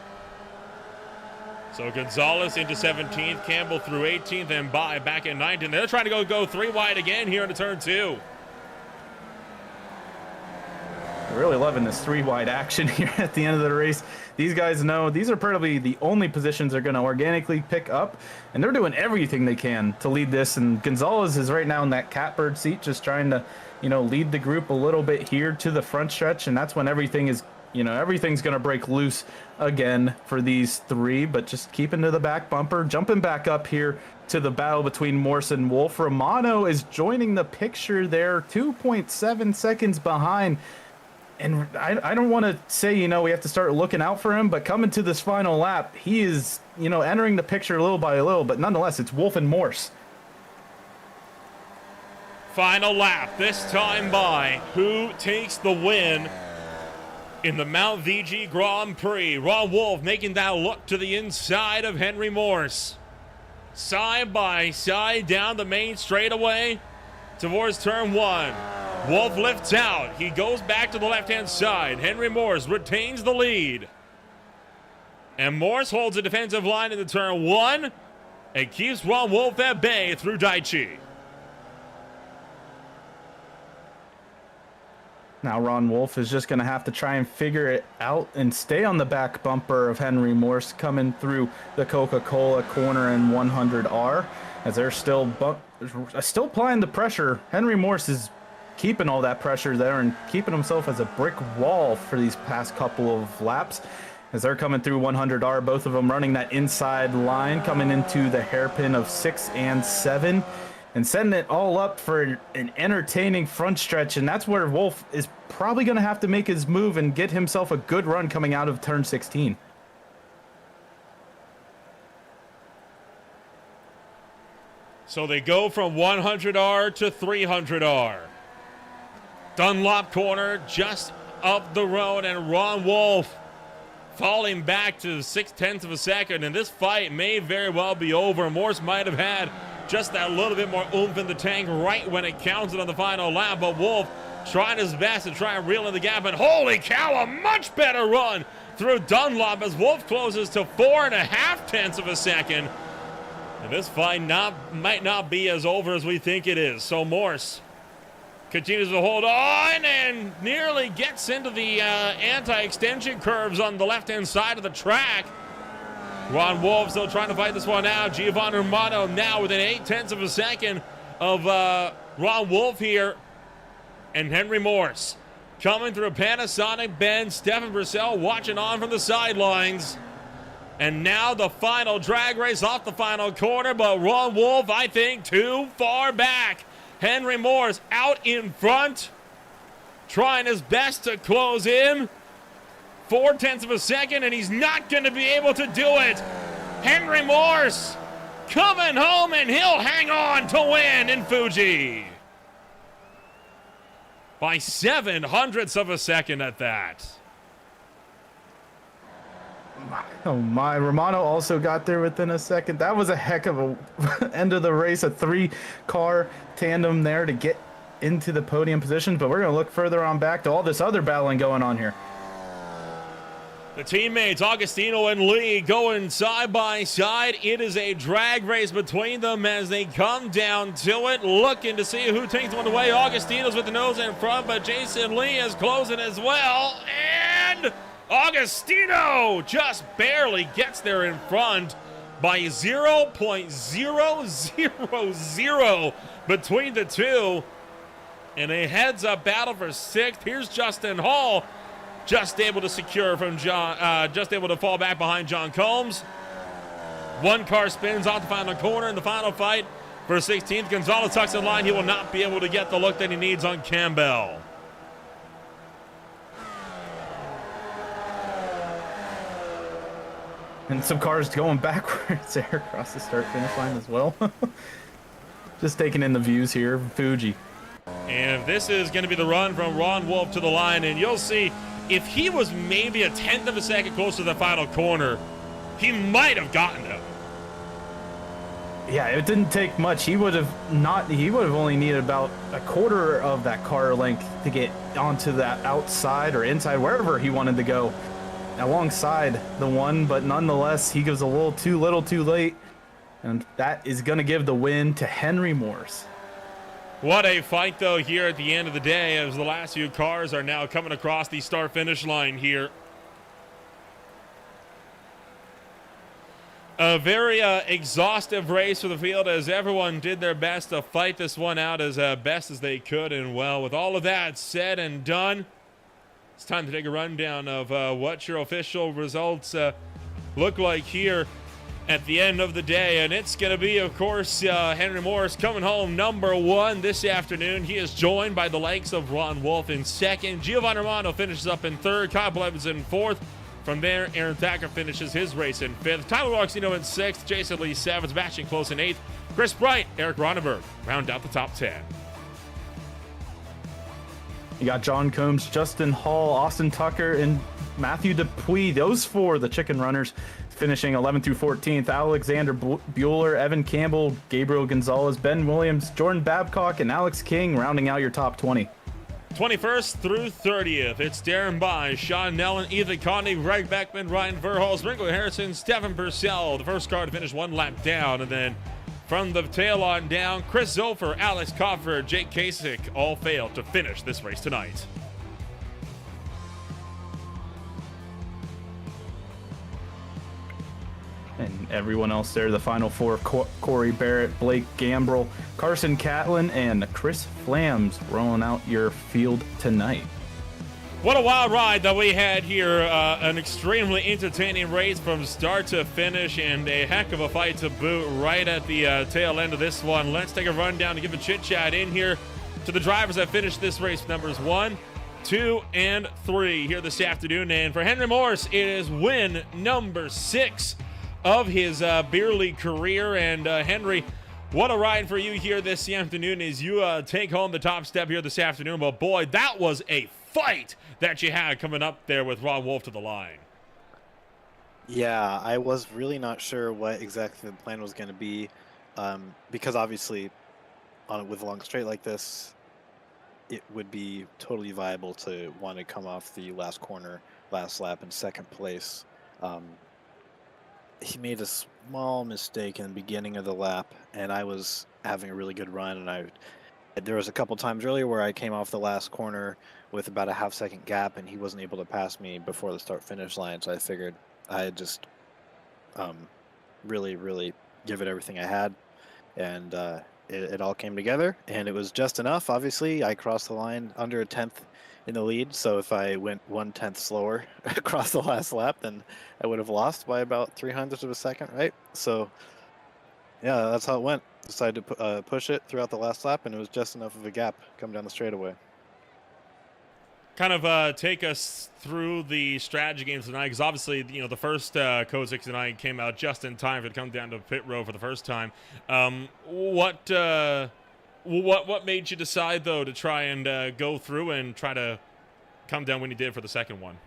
So Gonzalez into 17th, Campbell through 18th, and back in 19th. They're trying to go 3 wide again here into turn 2. They're really loving this 3 wide action here at the end of the race. These guys know these are probably the only positions they're going to organically pick up, and they're doing everything they can to lead this. And Gonzalez is right now in that catbird seat, just trying to, you know, lead the group a little bit here to the front stretch, and that's when everything is, you know, everything's going to break loose again for these 3, but just keeping to the back bumper, jumping back up here to the battle between Morse and Wolf. Romano is joining the picture there, 2.7 seconds behind. And I don't want to say, you know, we have to start looking out for him, but coming to this final lap, he is, you know, entering the picture little by little, but nonetheless, it's Wolf and Morse. Final lap, this time by who takes the win in the Mount Vee-Ji Grand Prix. Ron Wolf making that look to the inside of Henry Morse. Side by side down the main straightaway towards turn 1. Wolf lifts out. He goes back to the left-hand side. Henry Morse retains the lead. And Morse holds a defensive line into turn 1 and keeps Ron Wolf at bay through Daichi. Now Ron Wolf is just going to have to try and figure it out and stay on the back bumper of Henry Morse coming through the Coca-Cola corner in 100R as they're still applying the pressure. Henry Morse is keeping all that pressure there and keeping himself as a brick wall for these past couple of laps as they're coming through 100R, both of them running that inside line, coming into the hairpin of 6 and 7 and setting it all up for an entertaining front stretch. And that's where Wolf is probably going to have to make his move and get himself a good run coming out of turn 16. So they go from 100R to 300R. Dunlop corner just up the road, and Ron Wolf falling back to 0.6 of a second, and this fight may very well be over. Morse might have had just that little bit more oomph in the tank right when it counted on the final lap, but Wolf trying his best to try and reel in the gap, and holy cow, a much better run through Dunlop as Wolf closes to 4.5 of a second. And this fight might not be as over as we think it is. So Morse continues to hold on and nearly gets into the anti-extension curves on the left-hand side of the track. Ron Wolf still trying to fight this one out. Giovanni Romano now within 0.8 of a second of Ron Wolf here. And Henry Morse coming through a Panasonic bend. Stefan Brissell watching on from the sidelines. And now the final drag race off the final corner, but Ron Wolf, I think, too far back. Henry Morse out in front, trying his best to close in. 0.4 of a second, and he's not going to be able to do it. Henry Morse coming home, and he'll hang on to win in Fuji. By 0.07 of a second at that. Oh my, Romano also got there within a second. That was a heck of a end of the race, a 3-car tandem there to get into the podium position, but we're going to look further on back to all this other battling going on here. The teammates, Agostino and Lee, going side by side. It is a drag race between them as they come down to it, looking to see who takes one away. Agostino's with the nose in front, but Jason Lee is closing as well. And Agostino just barely gets there in front by 0.000 between the two. And a heads-up battle for 6th. Here's Justin Hall. Just able to secure from John, just able to fall back behind John Combs. 1 car spins off the final corner in the final fight for 16th. Gonzalez tucks in line. He will not be able to get the look that he needs on Campbell. And some cars going backwards there across the start-finish line as well. Just taking in the views here, Fuji. And if this is going to be the run from Ron Wolf to the line, and you'll see, if he was maybe 0.1 of a second closer to the final corner, he might have gotten him. Yeah, it didn't take much. He would have only needed about 1/4 of that car length to get onto that outside or inside, wherever he wanted to go, alongside the one, but nonetheless, he goes a little too late, and that is going to give the win to Henry Morse. What a fight, though, here at the end of the day, as the last few cars are now coming across the start-finish line here. A very exhaustive race for the field, as everyone did their best to fight this one out as best as they could. And, well, with all of that said and done, it's time to take a rundown of what your official results look like here at the end of the day. And it's going to be, of course, Henry Morse coming home number 1 this afternoon. He is joined by the likes of Ron Wolf in 2nd. Giovanni Romano finishes up in 3rd. Kyle Blevins in 4th. From there, Aaron Thacker finishes his race in 5th. Tyler Roxino in 6th. Jason Lee 7th. Sebastian Close in 8th. Chris Bright, Eric Ronenberg round out the top 10. You got John Combs, Justin Hall, Austin Tucker, and Matthew Dupuis. Those 4, the chicken runners, finishing 11th through 14th. Alexander Bueller, Evan Campbell, Gabriel Gonzalez, Ben Williams, Jordan Babcock, and Alex King rounding out your top 20. 21st through 30th, it's Darren By, Sean Nellen, Ethan Conley, Greg Beckman, Ryan Verhulst, Ringo Harrison, Stephen Purcell, the first car to finish 1 lap down, and then from the tail on down, Chris Zofer, Alex Coffer, Jake Kasich all failed to finish this race tonight. And everyone else there, the final 4, Corey Barrett, Blake Gambrell, Carson Catlin, and Chris Flams rolling out your field tonight. What a wild ride that we had here. An extremely entertaining race from start to finish, and a heck of a fight to boot right at the tail end of this one. Let's take a rundown and give a chit-chat in here to the drivers that finished this race, numbers 1, 2, and 3 here this afternoon. And for Henry Morse, it is win number 6 of his beer league career. And Henry, what a ride for you here this afternoon as you take home the top step here this afternoon. But boy, that was a fight that you had coming up there with Ron Wolf to the line. Yeah, I was really not sure what exactly the plan was going to be, because obviously with a long straight like this, it would be totally viable to want to come off the last corner, last lap in 2nd place. He made a small mistake in the beginning of the lap, and I was having a really good run, and there was a couple times earlier where I came off the last corner with about a half-second gap, and he wasn't able to pass me before the start-finish line, so I figured I'd just really give it everything I had, and it all came together, and it was just enough. Obviously, I crossed the line under a 10th in the lead, so if I went 1/10 slower across the last lap, then I would have lost by about 0.03 of a second, right? So yeah, that's how it went. Decided to push it throughout the last lap, and it was just enough of a gap coming down the straightaway. kind of take us through the strategy games tonight, because obviously, the first Code 69 came out just in time for it to come down to pit row for the first time. What made you decide, though, to try and go through and try to come down when you did for the second one?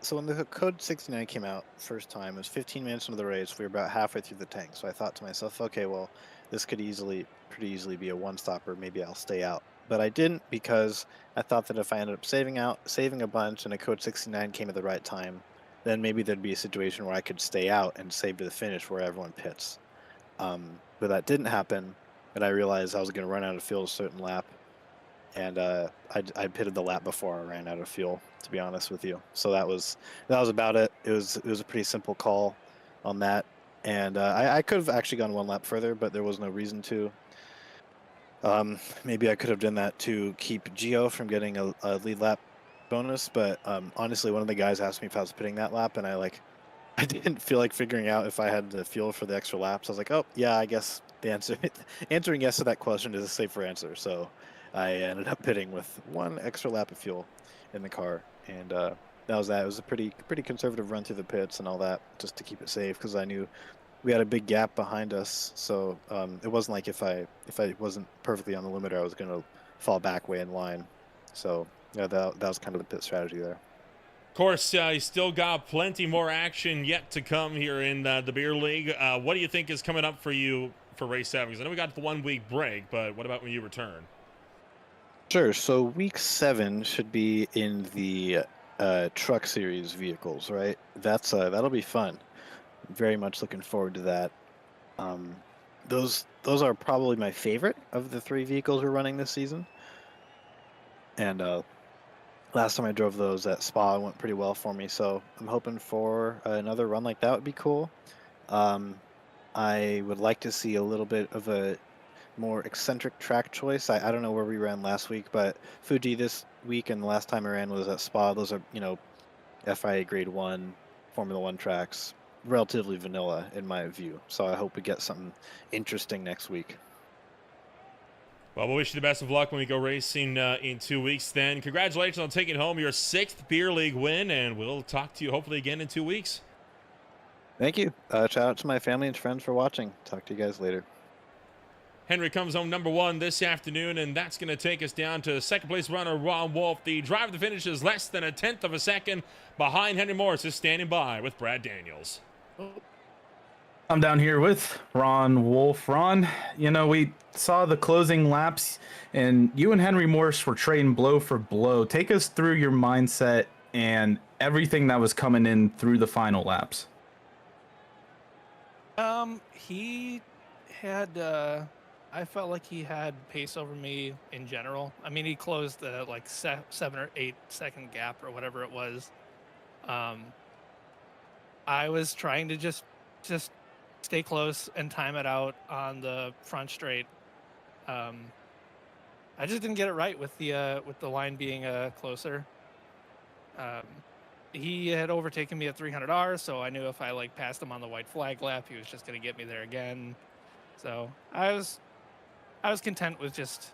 So when the Code 69 came out first time, it was 15 minutes into the race. We were about halfway through the tank, so I thought to myself, okay, well, this could pretty easily be a one-stopper. Maybe I'll stay out. But I didn't, because I thought that if I ended up saving a bunch, and a Code 69 came at the right time, then maybe there'd be a situation where I could stay out and save to the finish where everyone pits. But that didn't happen, and I realized I was going to run out of fuel a certain lap. And I pitted the lap before I ran out of fuel, to be honest with you. So that was about it. It was a pretty simple call on that, and I could have actually gone one lap further, but there was no reason to. Maybe I could have done that to keep Gio from getting a lead lap bonus, but honestly, one of the guys asked me if I was pitting that lap, and I didn't feel like figuring out if I had the fuel for the extra laps. I was like, oh yeah, I guess the answering yes to that question is a safer answer. So I ended up pitting with one extra lap of fuel in the car, and that was that. It was a pretty conservative run through the pits and all that, just to keep it safe, because I knew we had a big gap behind us. So it wasn't like if I wasn't perfectly on the limiter, I was going to fall back way in line. So yeah, that was kind of the pit strategy there. Of course, you still got plenty more action yet to come here in the Beer League. What do you think is coming up for you for Race 7? Because I know we got the 1 week break, but what about when you return? Sure. So week 7 should be in the truck series vehicles, right? That'll be fun. Very much looking forward to that. Those are probably my favorite of the 3 vehicles we're running this season. And last time I drove those at Spa, it went pretty well for me. So I'm hoping for another run like that would be cool. I would like to see a little bit of a more eccentric track choice. I don't know where we ran last week, but Fuji this week and the last time I ran was at Spa. Those are, FIA Grade 1 Formula 1 tracks, relatively vanilla in my view. So I hope we get something interesting next week. Well, we'll wish you the best of luck when we go racing in 2 weeks then. Congratulations on taking home your 6th Beer League win, and we'll talk to you hopefully again in 2 weeks. Thank you. Shout out to my family and friends for watching. Talk to you guys later. Henry comes home number 1 this afternoon, and that's going to take us down to second place runner Ron Wolf. The driver that finishes less than a tenth of a second behind Henry Morris is standing by with Brad Daniels. I'm down here with Ron Wolf. Ron, we saw the closing laps, and you and Henry Morris were trading blow for blow. Take us through your mindset and everything that was coming in through the final laps. He had, I felt like he had pace over me in general. I mean, he closed the 7 or 8 second gap or whatever it was. I was trying to just stay close and time it out on the front straight. I just didn't get it right with the line being closer. He had overtaken me at 300R, so I knew if I passed him on the white flag lap, he was just going to get me there again. So I was content with just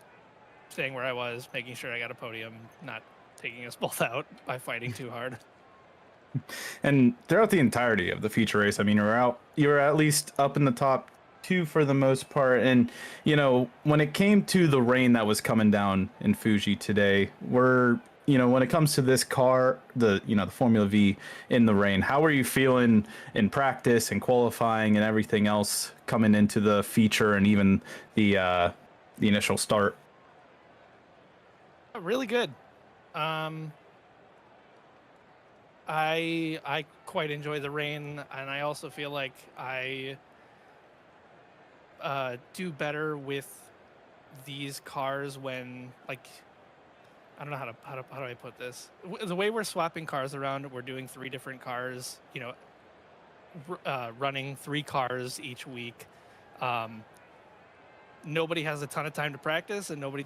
staying where I was, making sure I got a podium, not taking us both out by fighting too hard. And throughout the entirety of the feature race, I mean, you were at least up in the top 2 for the most part. And, when it came to the rain that was coming down in Fuji today, when it comes to this car, the Formula V in the rain, how are you feeling in practice and qualifying and everything else coming into the feature and even the initial start? Really good. I quite enjoy the rain, and I also feel like I do better with these cars when I don't know how do I put this. The way we're swapping cars around, we're doing 3 different cars, running 3 cars each week. Nobody has a ton of time to practice, and nobody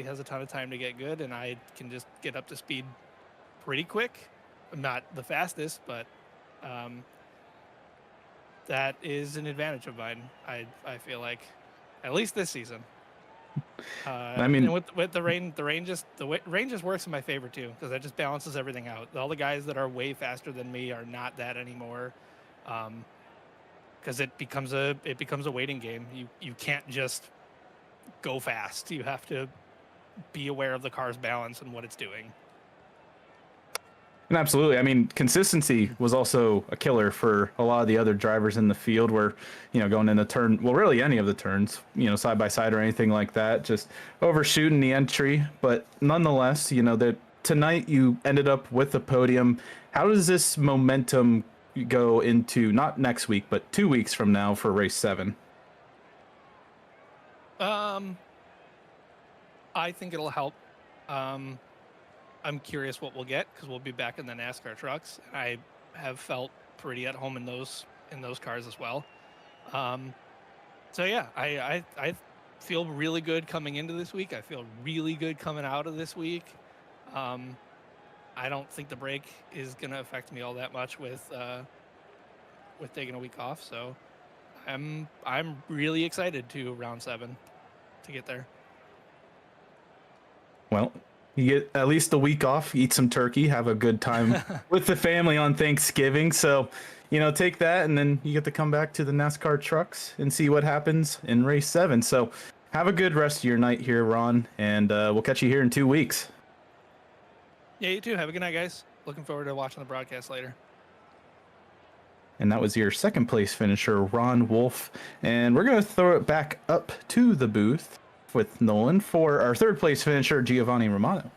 has a ton of time to get good, and I can just get up to speed pretty quick. I'm not the fastest, but that is an advantage of mine. I feel like, at least this season. I mean, and with the rain just works in my favor too, because that just balances everything out. All the guys that are way faster than me are not that anymore, because it becomes a waiting game. You can't just go fast. You have to be aware of the car's balance and what it's doing. and absolutely. I mean, consistency was also a killer for a lot of the other drivers in the field where, going in the turn, well, really any of the turns, side by side or anything like that, just overshooting the entry. But nonetheless, that tonight you ended up with the podium. How does this momentum go into not next week, but 2 weeks from now for race 7? I think it'll help. I'm curious what we'll get, because we'll be back in the NASCAR trucks. I have felt pretty at home in those cars as well. So yeah, I feel really good coming into this week. I feel really good coming out of this week. I don't think the break is going to affect me all that much with taking a week off. So I'm really excited to round 7 to get there. Well, you get at least a week off, eat some turkey, have a good time with the family on Thanksgiving. So, take that, and then you get to come back to the NASCAR trucks and see what happens in race 7. So have a good rest of your night here, Ron, and we'll catch you here in 2 weeks. Yeah, you too. Have a good night, guys. Looking forward to watching the broadcast later. And that was your second place finisher, Ron Wolf. And we're going to throw it back up to the booth with Nolan for our third place finisher, Giovanni Romano.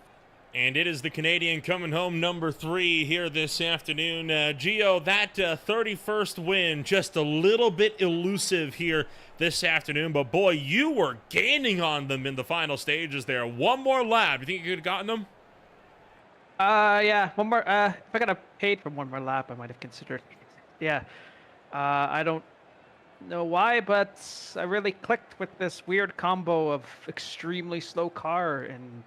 And it is the Canadian coming home number 3 here this afternoon. Gio, that 31st win, just a little bit elusive here this afternoon. But boy, you were gaining on them in the final stages there. One more lap. You think you could have gotten them? Yeah, one more. If I got paid for one more lap, I might have considered. Yeah. I don't know why, but I really clicked with this weird combo of extremely slow car and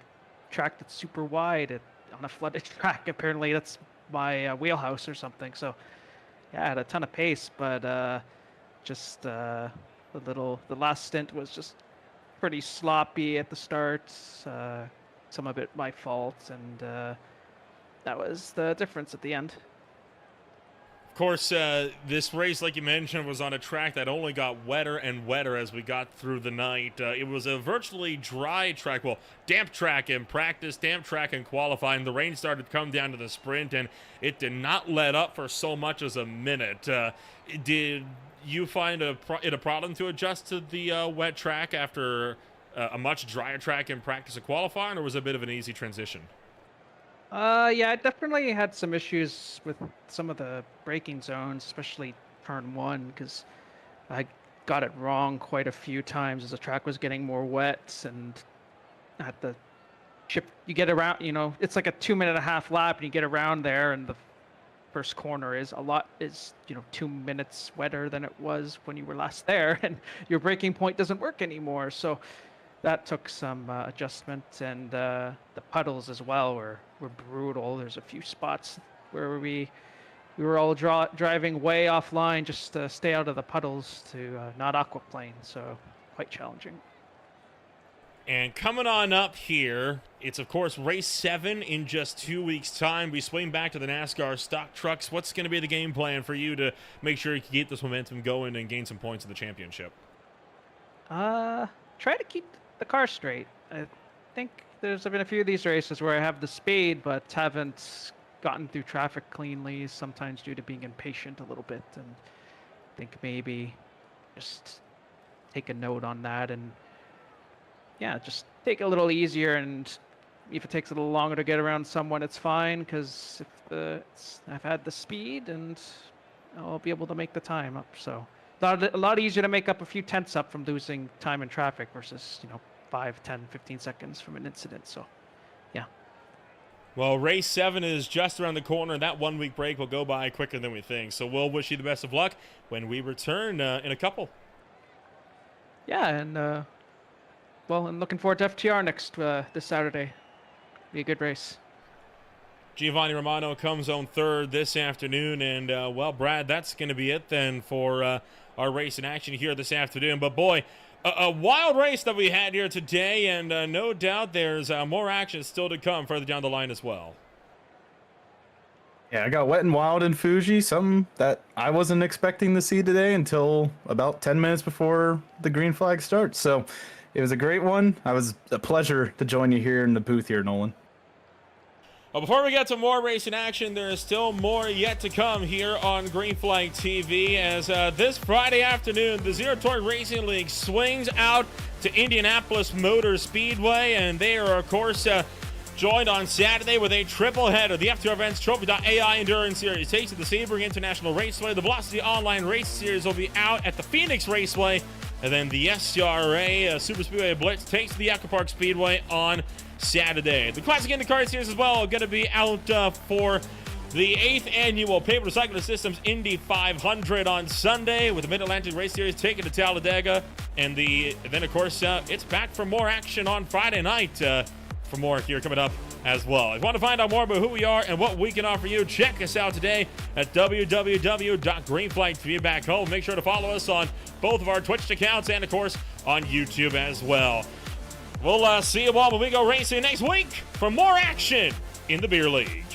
track that's super wide on a flooded track. Apparently, that's my wheelhouse or something. So, yeah, I had a ton of pace, but just the last stint was just pretty sloppy at the start. Some of it my fault, and that was the difference at the end. Of course, this race, like you mentioned, was on a track that only got wetter and wetter as we got through the night. It was a virtually dry track, well, damp track in practice, damp track in qualifying. The rain started to come down to the sprint, and it did not let up for so much as a minute. Did you find it a problem to adjust to the wet track after a much drier track in practice and qualifying, or was it a bit of an easy transition? Yeah, I definitely had some issues with some of the braking zones, especially turn 1, because I got it wrong quite a few times as the track was getting more wet, and I had to you get around, it's like a 2.5-minute lap, and you get around there, and the first corner is 2 minutes wetter than it was when you were last there, and your braking point doesn't work anymore. So that took some adjustment, and the puddles as well were brutal. There's a few spots where we were all driving way offline just to stay out of the puddles to not aquaplane, so quite challenging. And coming on up here, it's of course race 7 in just 2 weeks' time. We swing back to the NASCAR stock trucks. What's going to be the game plan for you to make sure you can keep this momentum going and gain some points in the championship? Try to keep the car straight. I think there's been a few of these races where I have the speed but haven't gotten through traffic cleanly, sometimes due to being impatient a little bit, and I think maybe just take a note on that, and yeah, just take it a little easier, and if it takes a little longer to get around someone, it's fine, because I've had the speed and I'll be able to make the time up. So a lot easier to make up a few tenths up from losing time in traffic versus 5, 10, 15 seconds from an incident. So, yeah. Well, race 7 is just around the corner, and that 1 week break will go by quicker than we think. So we'll wish you the best of luck when we return in a couple. Yeah, and I'm looking forward to FTR this Saturday. Be a good race. Giovanni Romano comes on third this afternoon, and well, Brad, that's going to be it then for our race in action here this afternoon. But boy, A wild race that we had here today, and no doubt there's more action still to come further down the line as well. Yeah, I got wet and wild in Fuji, something that I wasn't expecting to see today until about 10 minutes before the green flag starts. So it was a great one. It was a pleasure to join you here in the booth here, Nolan. Well, before we get to more racing action, there is still more yet to come here on Green Flag TV, as this Friday afternoon, the Zero Torque Racing League swings out to Indianapolis Motor Speedway, and they are, of course, joined on Saturday with a triple header. The FTR Events Trophy.ai Endurance Series takes to the Sebring International Raceway. The Velocity Online Race Series will be out at the Phoenix Raceway. And then the SCRA Super Speedway Blitz takes to the Echo Park Speedway on Saturday. The Classic IndyCar Series as well are going to be out for the 8th annual Paper Recycling Systems Indy 500 on Sunday, with the Mid-Atlantic Race Series taking to Talladega. And then, of course, it's back for more action on Friday night. For more here coming up as well. If you want to find out more about who we are and what we can offer you, check us out today at www.greenflagtv back home. Make sure to follow us on both of our Twitch accounts and, of course, on YouTube as well. We'll see you all when we go racing next week for more action in the Beer League.